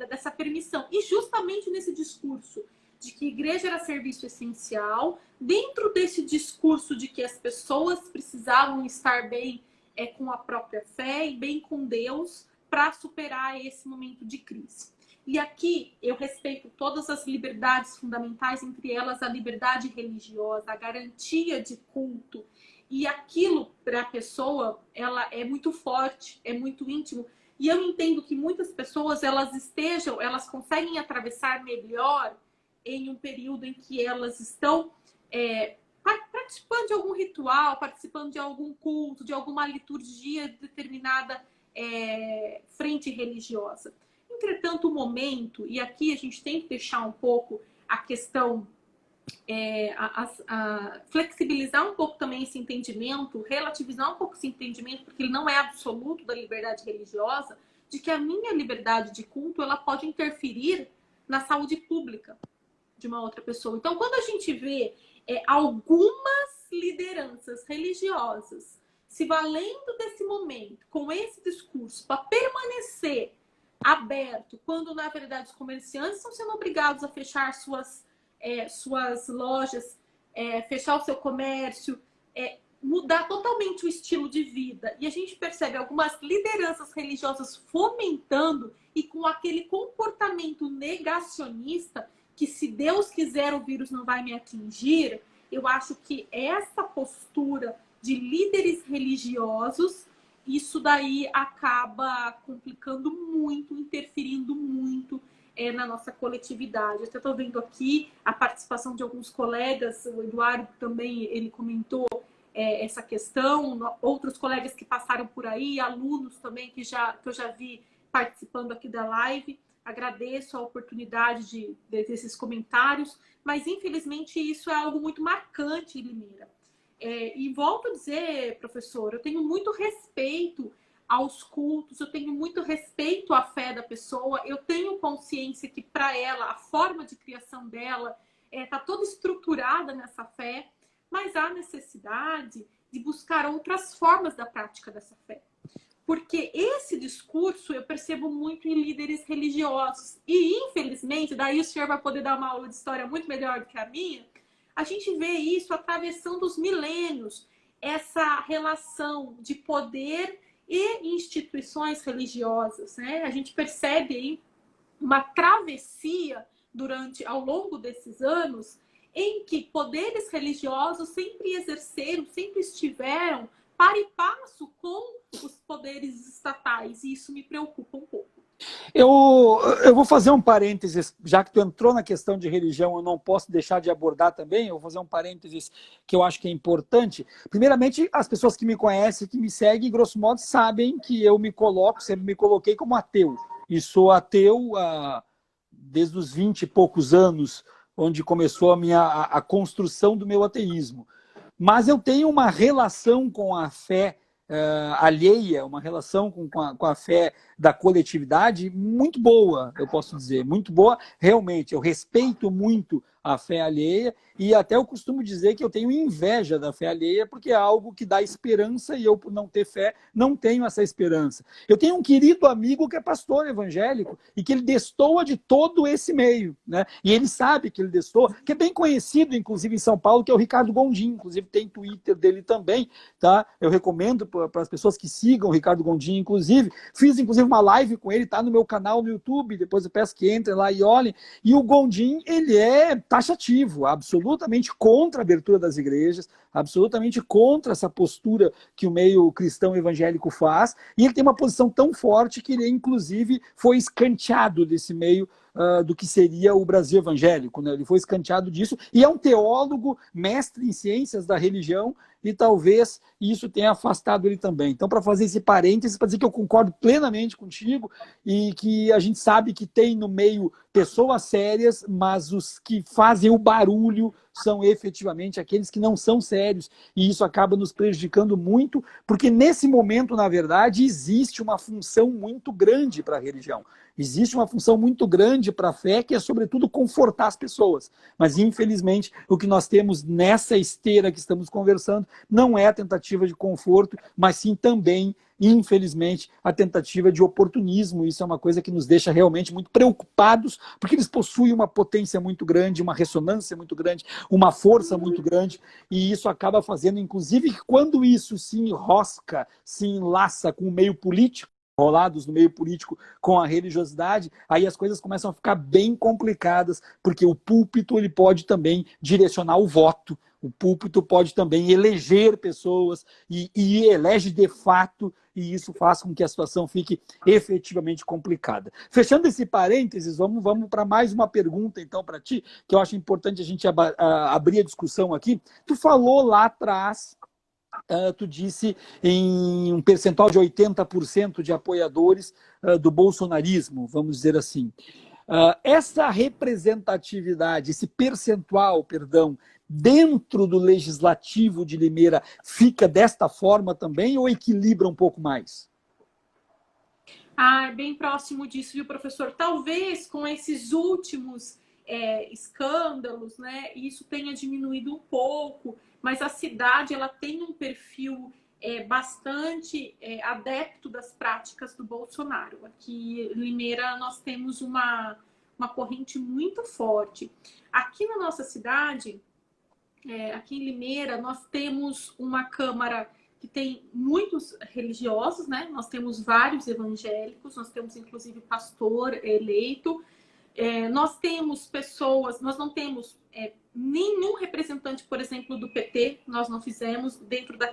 dessa permissão. E justamente nesse discurso de que igreja era serviço essencial, dentro desse discurso de que as pessoas precisavam estar bem com a própria fé e bem com Deus para superar esse momento de crise. E aqui eu respeito todas as liberdades fundamentais, entre elas a liberdade religiosa, a garantia de culto. E aquilo para a pessoa, ela é muito forte, é muito íntimo. E eu entendo que muitas pessoas, elas conseguem atravessar melhor em um período em que elas estão participando de algum ritual, participando de algum culto, de alguma liturgia de determinada frente religiosa. Entretanto, o momento, e aqui a gente tem que deixar um pouco a questão flexibilizar um pouco também esse entendimento, relativizar um pouco esse entendimento, porque ele não é absoluto da liberdade religiosa, de que a minha liberdade de culto ela pode interferir na saúde pública de uma outra pessoa. Então, quando a gente vê algumas lideranças religiosas se valendo desse momento, com esse discurso, para permanecer aberto, quando na verdade os comerciantes estão sendo obrigados a fechar suas lojas, fechar o seu comércio, mudar totalmente o estilo de vida. E a gente percebe algumas lideranças religiosas fomentando e com aquele comportamento negacionista que se Deus quiser o vírus não vai me atingir. Eu acho que essa postura de líderes religiosos, isso daí acaba complicando muito, interferindo muito na nossa coletividade. Eu estou vendo aqui a participação de alguns colegas, o Eduardo também, ele comentou essa questão, outros colegas que passaram por aí, alunos também que eu já vi participando aqui da live. Agradeço a oportunidade desses comentários, mas infelizmente isso é algo muito marcante em Limeira. E volto a dizer, professor, eu tenho muito respeito aos cultos, eu tenho muito respeito à fé da pessoa, eu tenho consciência que para ela, a forma de criação dela está toda estruturada nessa fé, mas há necessidade de buscar outras formas da prática dessa fé. Porque esse discurso eu percebo muito em líderes religiosos. E, infelizmente, daí o senhor vai poder dar uma aula de história muito melhor do que a minha, a gente vê isso atravessando os milênios, essa relação de poder e instituições religiosas, né? A gente percebe aí uma travessia ao longo desses anos, em que poderes religiosos sempre exerceram, sempre estiveram para e passo com os poderes estatais, e isso me preocupa um pouco. Eu vou fazer um parênteses, já que tu entrou na questão de religião, eu não posso deixar de abordar também, eu vou fazer um parênteses que eu acho que é importante. Primeiramente, as pessoas que me conhecem, que me seguem, grosso modo, sabem que eu me coloco, sempre me coloquei como ateu. E sou ateu desde os 20 e poucos anos, onde começou a construção do meu ateísmo. Mas eu tenho uma relação com a fé alheia, uma relação com a fé da coletividade muito boa, eu posso dizer, muito boa, realmente. Eu respeito muito a fé alheia e até eu costumo dizer que eu tenho inveja da fé alheia porque é algo que dá esperança e eu, por não ter fé, não tenho essa esperança. Eu tenho um querido amigo que é pastor evangélico e que ele destoa de todo esse meio, né? E ele sabe que ele destoa, que é bem conhecido, inclusive em São Paulo, que é o Ricardo Gondim, inclusive tem Twitter dele também, tá? Eu recomendo para as pessoas que sigam o Ricardo Gondim, inclusive. Fiz, inclusive, uma live com ele, tá no meu canal no YouTube, depois eu peço que entrem lá e olhem. E o Gondim, ele é taxativo, absolutamente contra a abertura das igrejas, absolutamente contra essa postura que o meio cristão evangélico faz, e ele tem uma posição tão forte que ele, inclusive, foi escanteado desse meio do que seria o Brasil evangélico, né? Ele foi escanteado disso, e é um teólogo, mestre em ciências da religião, e talvez isso tenha afastado ele também. Então, para fazer esse parênteses, para dizer que eu concordo plenamente contigo e que a gente sabe que tem no meio pessoas sérias, mas os que fazem o barulho são efetivamente aqueles que não são sérios, e isso acaba nos prejudicando muito, porque nesse momento, na verdade, existe uma função muito grande para a religião. Existe uma função muito grande para a fé, que é, sobretudo, confortar as pessoas. Mas, infelizmente, o que nós temos nessa esteira que estamos conversando não é a tentativa de conforto, mas sim também, infelizmente, a tentativa de oportunismo. Isso é uma coisa que nos deixa realmente muito preocupados, porque eles possuem uma potência muito grande, uma ressonância muito grande, uma força muito grande, e isso acaba fazendo, inclusive, que quando isso se enrosca, se enlaça com o meio político, rolados no meio político com a religiosidade, aí as coisas começam a ficar bem complicadas, porque o púlpito ele pode também direcionar o voto, o púlpito pode também eleger pessoas e elege de fato, e isso faz com que a situação fique efetivamente complicada. Fechando esse parênteses, vamos para mais uma pergunta então para ti, que eu acho importante a gente abrir a discussão aqui. Tu falou lá atrás, tu disse em um percentual de 80% de apoiadores do bolsonarismo, vamos dizer assim. Essa representatividade, esse percentual, perdão, dentro do legislativo de Limeira fica desta forma também ou equilibra um pouco mais? Ah, é bem próximo disso, viu, professor? Talvez com esses últimos escândalos, né, isso tenha diminuído um pouco, mas a cidade ela tem um perfil bastante adepto das práticas do Bolsonaro. Aqui em Limeira nós temos uma corrente muito forte. Aqui na nossa cidade, aqui em Limeira, nós temos uma Câmara que tem muitos religiosos, né? Nós temos vários evangélicos, nós temos inclusive pastor eleito, nós temos pessoas, nós não temos nenhum representante, por exemplo, do PT, nós não fizemos dentro da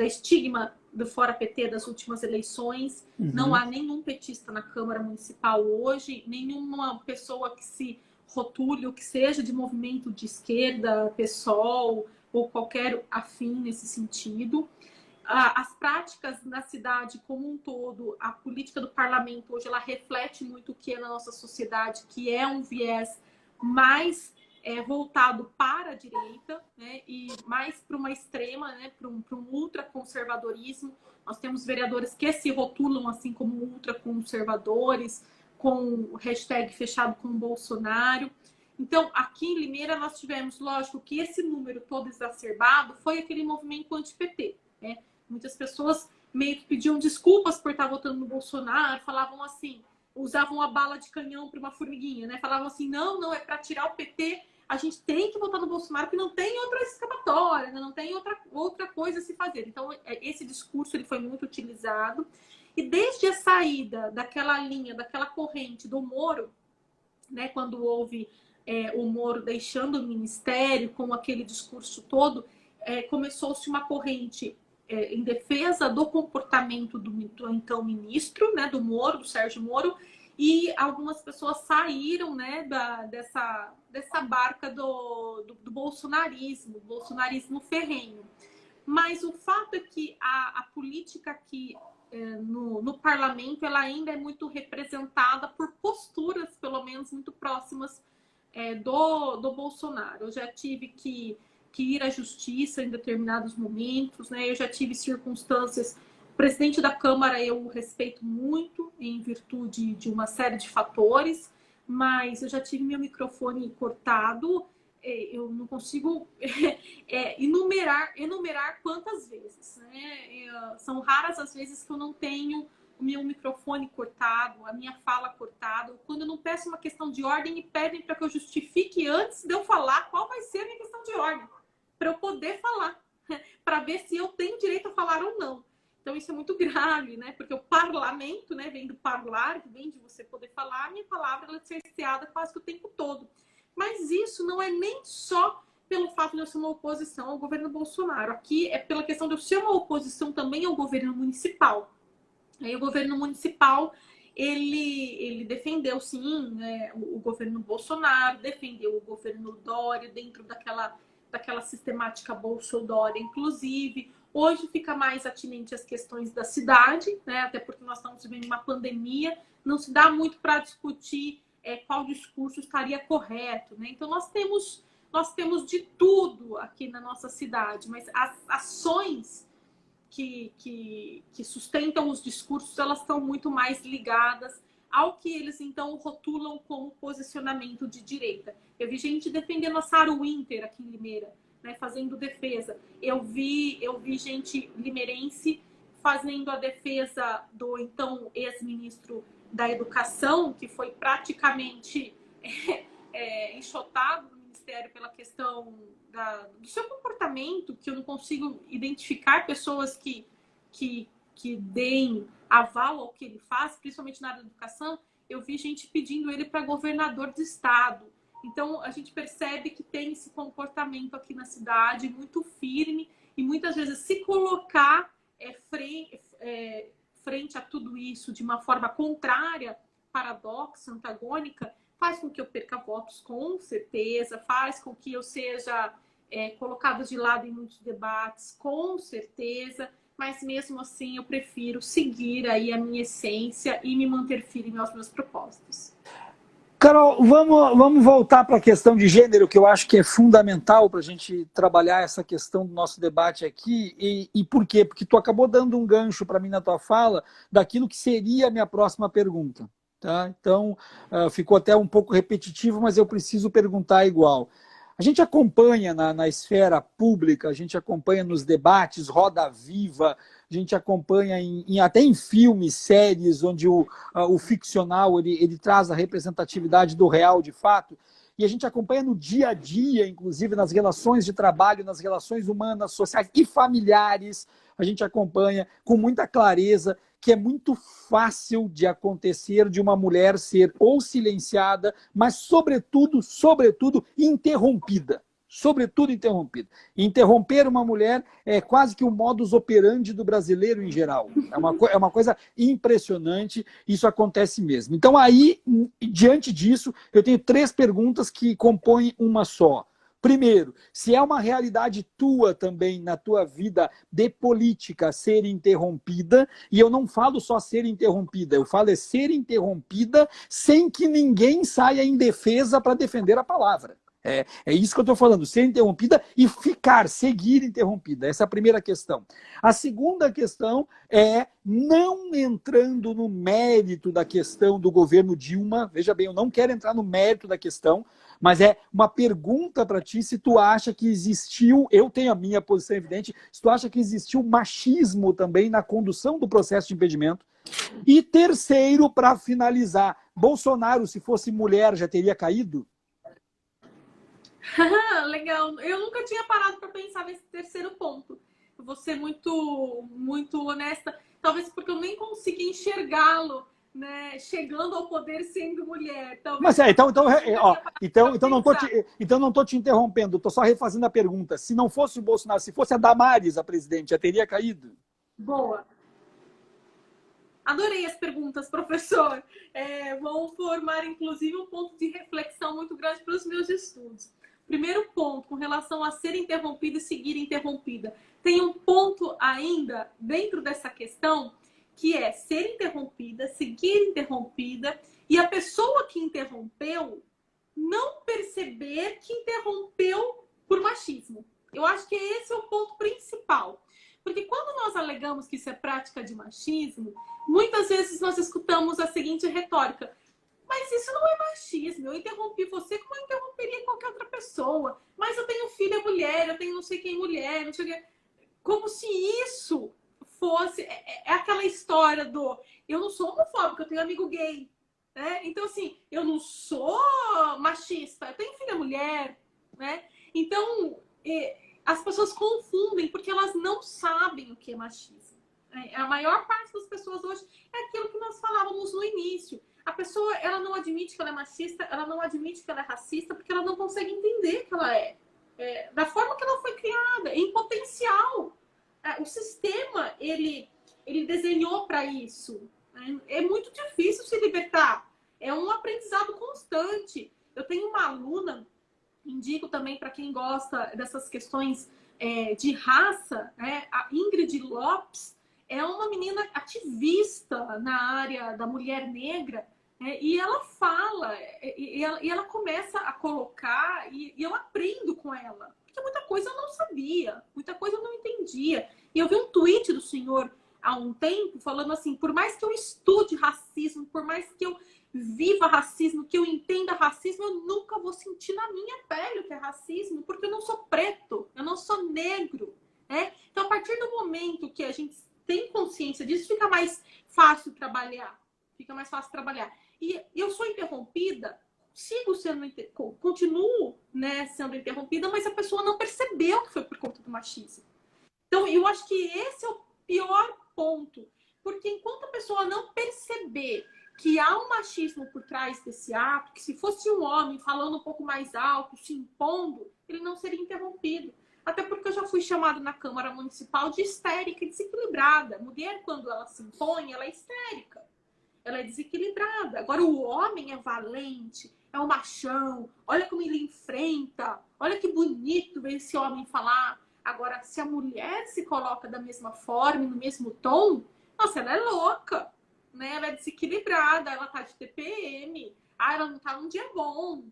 estigma do Fora PT das últimas eleições. Uhum. Não há nenhum petista na Câmara Municipal hoje, nenhuma pessoa que se rotule ou que seja de movimento de esquerda, PSOL ou qualquer afim nesse sentido. As práticas na cidade como um todo, a política do parlamento hoje, ela reflete muito o que é na nossa sociedade, que é um viés mais voltado para a direita, né, e mais para uma extrema, né, para um ultraconservadorismo. Nós temos vereadores que se rotulam assim como ultraconservadores, com o hashtag fechado com o Bolsonaro. Então, aqui em Limeira, nós tivemos, lógico, que esse número todo exacerbado foi aquele movimento anti-PT, né? Muitas pessoas meio que pediam desculpas por estar votando no Bolsonaro, falavam assim, usavam a bala de canhão para uma formiguinha, né? Falavam assim, não, é para tirar o PT, a gente tem que votar no Bolsonaro, porque não tem outra escapatória, né? Não tem outra coisa a se fazer. Então, esse discurso ele foi muito utilizado. E desde a saída daquela linha, daquela corrente do Moro, né, quando houve o Moro deixando o ministério com aquele discurso todo, começou-se uma corrente em defesa do comportamento do então ministro, né, do Moro, do Sérgio Moro, e algumas pessoas saíram, né, dessa barca do bolsonarismo ferrenho. Mas o fato é que a política aqui no parlamento ela ainda é muito representada por posturas, pelo menos, muito próximas do Bolsonaro. Eu já tive que ir à justiça em determinados momentos, né? Eu já tive circunstâncias. O presidente da Câmara eu respeito muito em virtude de uma série de fatores, mas eu já tive meu microfone cortado. Eu não consigo enumerar quantas vezes, né? São raras as vezes que eu não tenho o meu microfone cortado, a minha fala cortada. Quando eu não peço uma questão de ordem, e pedem para que eu justifique antes de eu falar qual vai ser a minha questão de ordem, para eu poder falar, para ver se eu tenho direito a falar ou não. Então isso é muito grave, né? Porque o parlamento, né, vem do parlar, que vem de você poder falar, a minha palavra ela é cerceada quase que o tempo todo. Mas isso não é nem só pelo fato de eu ser uma oposição ao governo Bolsonaro. Aqui é pela questão de eu ser uma oposição também ao governo municipal. Aí o governo municipal, ele defendeu, sim, né, o governo Bolsonaro, defendeu o governo Dória dentro daquela sistemática Bolsodória, inclusive. Hoje fica mais atinente às questões da cidade, né, até porque nós estamos vivendo uma pandemia, não se dá muito para discutir qual discurso estaria correto, né? Então nós temos de tudo aqui na nossa cidade, mas as ações que sustentam os discursos, elas estão muito mais ligadas ao que eles então rotulam como posicionamento de direita. Eu vi gente defendendo a Sarah Winter aqui em Limeira, né, fazendo defesa. Eu vi gente limeirense fazendo a defesa do então ex-ministro da Educação, que foi praticamente enxotado do Ministério pela questão do seu comportamento, que eu não consigo identificar pessoas que deem aval ao que ele faz, principalmente na área da educação. Eu vi gente pedindo ele para governador de estado. Então, a gente percebe que tem esse comportamento aqui na cidade muito firme e muitas vezes se colocar frente a tudo isso de uma forma contrária, paradoxa, antagônica, faz com que eu perca votos, com certeza, faz com que eu seja colocado de lado em muitos debates, com certeza. mas mesmo assim eu prefiro seguir aí a minha essência e me manter firme aos meus propósitos. Carol, vamos voltar para a questão de gênero, que eu acho que é fundamental para a gente trabalhar essa questão do nosso debate aqui. E por quê? Porque tu acabou dando um gancho para mim na tua fala daquilo que seria a minha próxima pergunta. Tá? Então, ficou até um pouco repetitivo, mas eu preciso perguntar igual. A gente acompanha na esfera pública, a gente acompanha nos debates, Roda Viva, a gente acompanha até em filmes, séries, onde o ficcional ele traz a representatividade do real de fato, e a gente acompanha no dia a dia, inclusive nas relações de trabalho, nas relações humanas, sociais e familiares, a gente acompanha com muita clareza que é muito fácil de acontecer de uma mulher ser ou silenciada, mas sobretudo interrompida. Sobretudo interrompida. Interromper uma mulher é quase que o modus operandi do brasileiro em geral. É uma coisa impressionante, isso acontece mesmo. Então aí, diante disso, eu tenho 3 perguntas que compõem uma só. Primeiro, se é uma realidade tua também, na tua vida de política, ser interrompida, e eu não falo só ser interrompida, eu falo ser interrompida sem que ninguém saia em defesa para defender a palavra. É isso que eu estou falando, ser interrompida e seguir interrompida. Essa é a primeira questão. A segunda questão é, não entrando no mérito da questão do governo Dilma, veja bem, eu não quero entrar no mérito da questão, mas é uma pergunta para ti se tu acha que existiu, eu tenho a minha posição evidente, se tu acha que existiu machismo também na condução do processo de impedimento. E terceiro, para finalizar, Bolsonaro, se fosse mulher, já teria caído? Legal. Eu nunca tinha parado para pensar nesse terceiro ponto. Eu vou ser muito honesta, talvez porque eu nem consiga enxergá-lo, né, chegando ao poder sendo mulher. Talvez. Mas então não tô te interrompendo, tô só refazendo a pergunta. Se não fosse o Bolsonaro, se fosse a Damares a presidente, já teria caído? Boa. Adorei as perguntas, professor. Vão formar, inclusive, um ponto de reflexão muito grande para os meus estudos. Primeiro ponto, com relação a ser interrompida e seguir interrompida. Tem um ponto ainda dentro dessa questão, que é ser interrompida, seguir interrompida, e a pessoa que interrompeu não perceber que interrompeu por machismo. Eu acho que esse é o ponto principal. Porque quando nós alegamos que isso é prática de machismo, muitas vezes nós escutamos a seguinte retórica: mas isso não é machismo, eu interrompi você como eu interromperia qualquer outra pessoa. Mas eu tenho filha mulher, eu tenho não sei quem mulher, não sei o que. Como se isso fosse... É aquela história do... Eu não sou homofóbica, eu tenho amigo gay. Né? Então, assim, eu não sou machista, eu tenho filha mulher. Né? Então, as pessoas confundem porque elas não sabem o que é machismo. A maior parte das pessoas hoje é aquilo que nós falávamos no início. A pessoa, ela não admite que ela é machista, ela não admite que ela é racista, porque ela não consegue entender que ela da forma que ela foi criada, em potencial. O sistema, ele desenhou para isso. É muito difícil se libertar. É um aprendizado constante. Eu tenho uma aluna, indico também para quem gosta dessas questões de raça, né? A Ingrid Lopes é uma menina ativista na área da mulher negra, e ela fala, e ela começa a colocar, e eu aprendo com ela. Porque muita coisa eu não sabia, muita coisa eu não entendia. E eu vi um tweet do senhor há um tempo falando assim: por mais que eu estude racismo, por mais que eu viva racismo, que eu entenda racismo, eu nunca vou sentir na minha pele o que é racismo, porque eu não sou preto, eu não sou negro. Então, a partir do momento que a gente tem consciência disso, fica mais fácil trabalhar. Fica mais fácil trabalhar. E eu sou interrompida, continuo, né, sendo interrompida, mas a pessoa não percebeu que foi por conta do machismo. Então, eu acho que esse é o pior ponto. Porque enquanto a pessoa não perceber que há um machismo por trás desse ato, que se fosse um homem falando um pouco mais alto, se impondo, ele não seria interrompido. Até porque eu já fui chamada na Câmara Municipal de histérica e desequilibrada. Mulher, quando ela se impõe, ela é histérica. Ela é desequilibrada. Agora, o homem é valente, é um machão. Olha como ele enfrenta. Olha que bonito ver esse homem falar. Agora, se a mulher se coloca da mesma forma, no mesmo tom, nossa, ela é louca, né? Ela é desequilibrada, ela tá de TPM, ela não tá num dia bom,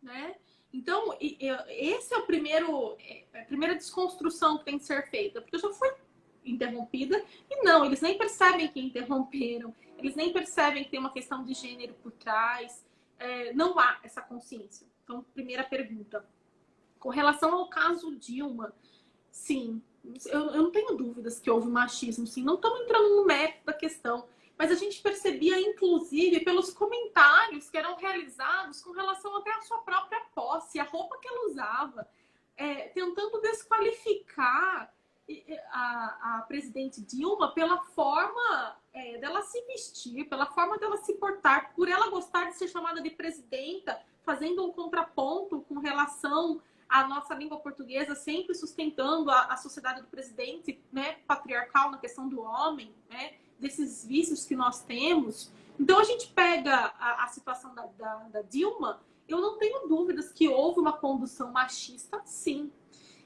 né? Então, esse é a primeira desconstrução que tem que ser feita, porque eu já fui interrompida e não, eles nem percebem que interromperam, eles nem percebem que tem uma questão de gênero por trás, não há essa consciência. Então, primeira pergunta. Com relação ao caso Dilma, sim, eu não tenho dúvidas que houve machismo, sim, não estamos entrando no mérito da questão, mas a gente percebia, inclusive, pelos comentários que eram realizados com relação até à sua própria posse, a roupa que ela usava, tentando desqualificar a presidente Dilma pela forma dela se vestir, pela forma dela se portar, por ela gostar de ser chamada de presidenta, fazendo um contraponto com relação à nossa língua portuguesa, sempre sustentando a sociedade do presidente, né, patriarcal na questão do homem, né, desses vícios que nós temos. Então a gente pega a situação da Dilma, eu não tenho dúvidas que houve uma condução machista, sim.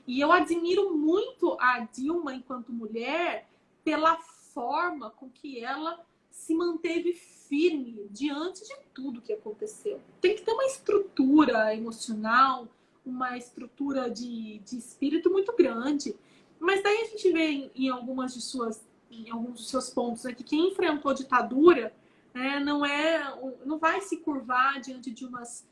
E eu admiro muito a Dilma enquanto mulher pela forma com que ela se manteve firme diante de tudo que aconteceu. Tem que ter uma estrutura emocional, uma estrutura de espírito muito grande. Mas daí a gente vê em alguns dos seus pontos, né, que quem enfrentou a ditadura, né, não vai se curvar diante de umas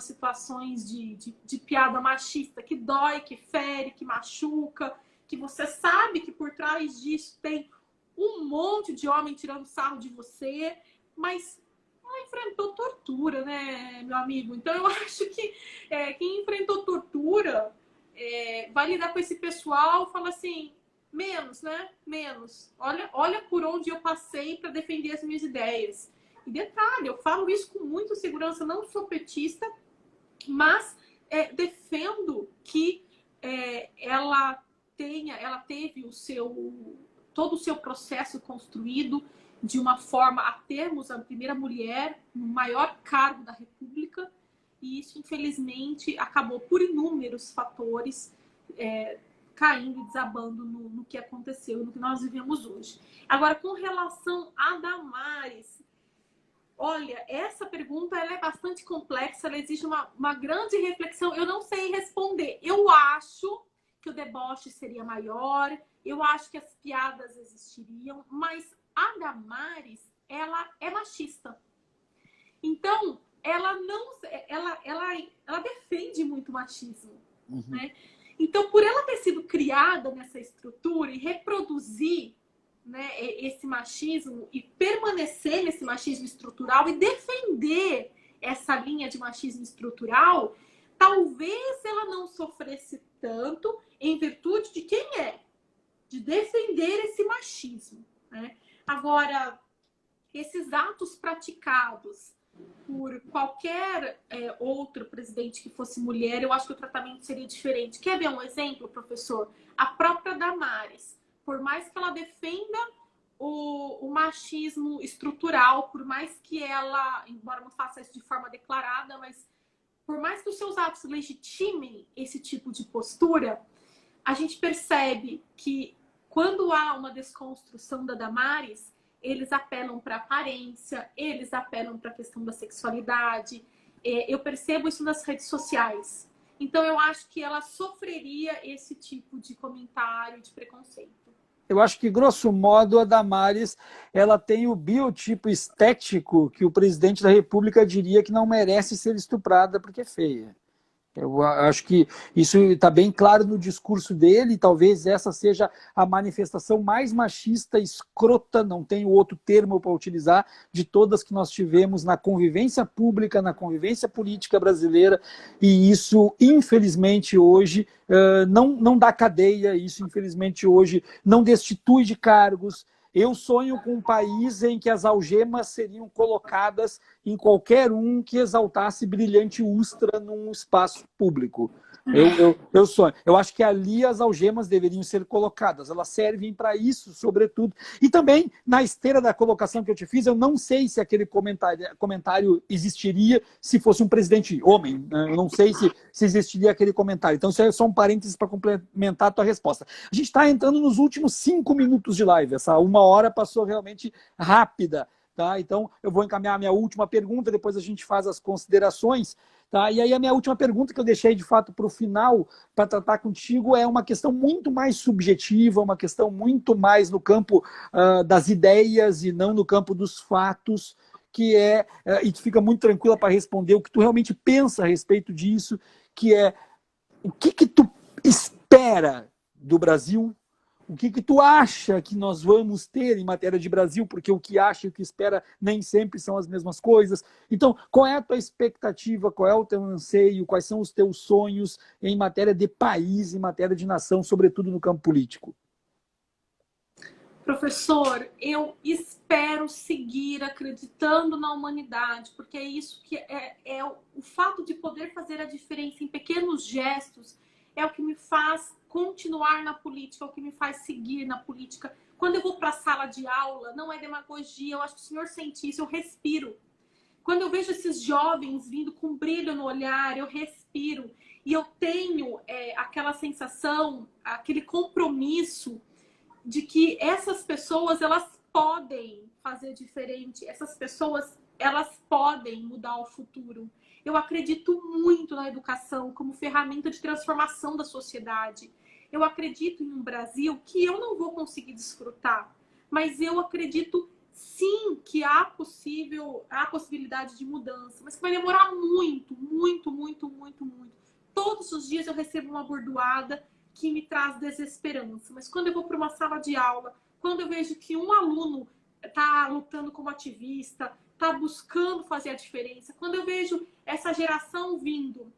situações de piada machista, que dói, que fere, que machuca, que você sabe que por trás disso tem um monte de homem tirando sarro de você, mas ela enfrentou tortura, né, meu amigo? Então eu acho que quem enfrentou tortura vai lidar com esse pessoal e fala assim, menos, né? Menos. Olha por onde eu passei para defender as minhas ideias. E detalhe, eu falo isso com muita segurança, não sou petista, mas defendo que ela teve todo o seu processo construído de uma forma a termos a primeira mulher no maior cargo da República, e isso, infelizmente, acabou por inúmeros fatores caindo e desabando no que aconteceu, no que nós vivemos hoje. Agora, com relação a Damares, olha, essa pergunta ela é bastante complexa, ela exige uma grande reflexão. Eu não sei responder. Eu acho que o deboche seria maior, eu acho que as piadas existiriam, mas a Damares, ela é machista. Então, ela defende muito o machismo, né? Então, por ela ter sido criada nessa estrutura e reproduzir, né, esse machismo e permanecer nesse machismo estrutural e defender essa linha de machismo estrutural, talvez ela não sofresse tanto em virtude de quem é, de defender esse machismo, né? Agora, esses atos praticados por qualquer outro presidente que fosse mulher, eu acho que o tratamento seria diferente. Quer ver um exemplo, professor? A própria Damares, por mais que ela defenda o machismo estrutural, por mais que ela, embora não faça isso de forma declarada, mas por mais que os seus atos legitimem esse tipo de postura, a gente percebe que quando há uma desconstrução da Damares, eles apelam para a aparência, eles apelam para a questão da sexualidade. Eu percebo isso nas redes sociais. Então, eu acho que ela sofreria esse tipo de comentário, de preconceito. Eu acho que, grosso modo, a Damares ela tem o biotipo estético que o presidente da República diria que não merece ser estuprada porque é feia. Eu acho que isso está bem claro no discurso dele, talvez essa seja a manifestação mais machista, escrota, não tenho outro termo para utilizar, de todas que nós tivemos na convivência pública, na convivência política brasileira, e isso, infelizmente, hoje não dá cadeia, isso, infelizmente, hoje não destitui de cargos. Eu sonho com um país em que as algemas seriam colocadas em qualquer um que exaltasse brilhante ustra num espaço público. Eu sonho. Eu acho que ali as algemas deveriam ser colocadas. Elas servem para isso, sobretudo. E também, na esteira da colocação que eu te fiz, eu não sei se aquele comentário existiria se fosse um presidente homem. Né? Eu não sei se existiria aquele comentário. Então, isso é só um parênteses para complementar a tua resposta. A gente está entrando nos últimos 5 minutos de live. Essa 1 hora passou realmente rápida. Tá? Então, eu vou encaminhar a minha última pergunta, depois a gente faz as considerações. Tá? E aí a minha última pergunta que eu deixei de fato para o final, para tratar contigo, é uma questão muito mais subjetiva, uma questão muito mais no campo das ideias e não no campo dos fatos, que e tu fica muito tranquila para responder o que tu realmente pensa a respeito disso, que é o que tu espera do Brasil. O que tu acha que nós vamos ter em matéria de Brasil? Porque o que acha e o que espera nem sempre são as mesmas coisas. Então, qual é a tua expectativa? Qual é o teu anseio? Quais são os teus sonhos em matéria de país, em matéria de nação, sobretudo no campo político? Professor, eu espero seguir acreditando na humanidade, porque é isso que é o fato de poder fazer a diferença em pequenos gestos é o que me faz continuar na política, é o que me faz seguir na política. Quando eu vou para a sala de aula, não é demagogia, eu acho que o senhor sente isso, eu respiro. Quando eu vejo esses jovens vindo com brilho no olhar, eu respiro. E eu tenho aquela sensação, aquele compromisso de que essas pessoas, elas podem fazer diferente. Essas pessoas, elas podem mudar o futuro. Eu acredito muito na educação como ferramenta de transformação da sociedade. Eu acredito em um Brasil que eu não vou conseguir desfrutar, mas eu acredito sim que há possibilidade de mudança, mas que vai demorar muito, muito, muito, muito, muito. Todos os dias eu recebo uma bordoada que me traz desesperança, mas quando eu vou para uma sala de aula, quando eu vejo que um aluno está lutando como ativista, está buscando fazer a diferença, quando eu vejo essa geração vindo,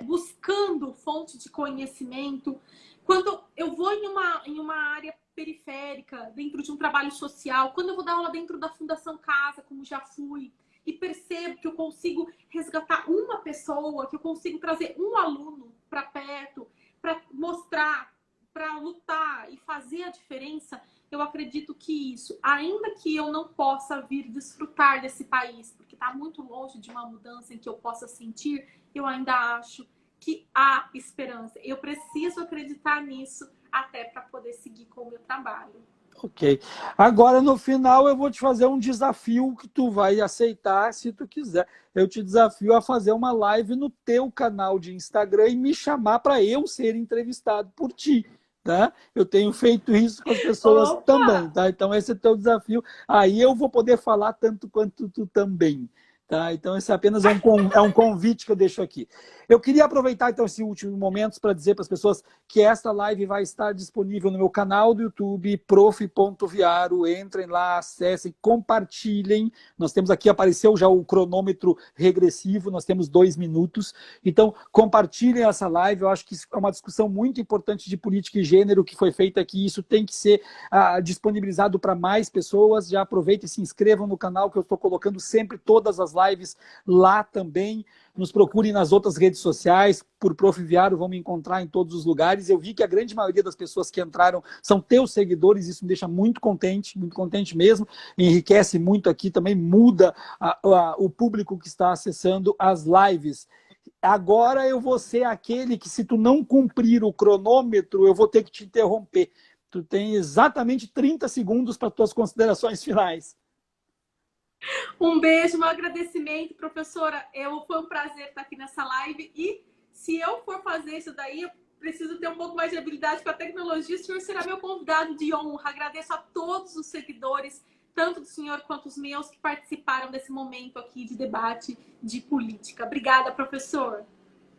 buscando fonte de conhecimento, quando eu vou em uma área periférica, dentro de um trabalho social, quando eu vou dar aula dentro da Fundação Casa, como já fui, e percebo que eu consigo resgatar uma pessoa, que eu consigo trazer um aluno para perto, para mostrar, para lutar e fazer a diferença, eu acredito que isso, ainda que eu não possa vir desfrutar desse país, porque está muito longe de uma mudança em que eu possa sentir, eu ainda acho que há esperança. Eu preciso acreditar nisso até para poder seguir com o meu trabalho. Ok. Agora, no final, eu vou te fazer um desafio que tu vai aceitar se tu quiser. Eu te desafio a fazer uma live no teu canal de Instagram e me chamar para eu ser entrevistado por ti. Tá? Eu tenho feito isso com as pessoas também. Tá? Então, esse é o teu desafio. Aí eu vou poder falar tanto quanto tu também. Tá? Então, esse apenas é um convite que eu deixo aqui. Eu queria aproveitar, então, esse último momento para dizer para as pessoas que esta live vai estar disponível no meu canal do YouTube, prof.viaro. Entrem lá, acessem, compartilhem. Nós temos aqui, apareceu já o cronômetro regressivo, nós temos 2 minutos. Então, compartilhem essa live. Eu acho que isso é uma discussão muito importante de política e gênero que foi feita aqui. Isso tem que ser disponibilizado para mais pessoas. Já aproveitem e se inscrevam no canal, que eu estou colocando sempre todas as lives lá também. Nos procurem nas outras redes sociais, por Prof. Viaro, vão me encontrar em todos os lugares. Eu vi que a grande maioria das pessoas que entraram são teus seguidores, isso me deixa muito contente mesmo, enriquece muito aqui, também muda o público que está acessando as lives. Agora eu vou ser aquele que, se tu não cumprir o cronômetro, eu vou ter que te interromper. Tu tem exatamente 30 segundos para tuas considerações finais. Um beijo, um agradecimento, professora. Foi um prazer estar aqui nessa live. E se eu for fazer isso daí, eu preciso ter um pouco mais de habilidade com a tecnologia. O senhor será meu convidado de honra. Agradeço a todos os seguidores, tanto do senhor quanto os meus, que participaram desse momento aqui de debate de política. Obrigada, professor.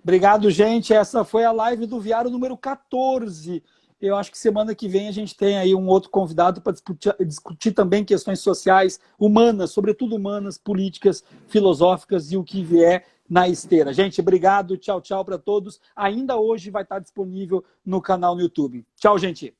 Obrigado, gente. Essa foi a live do Viaro número 14. Eu acho que semana que vem a gente tem aí um outro convidado para discutir também questões sociais, humanas, sobretudo humanas, políticas, filosóficas e o que vier na esteira. Gente, obrigado, tchau, tchau para todos. Ainda hoje vai estar disponível no canal no YouTube. Tchau, gente.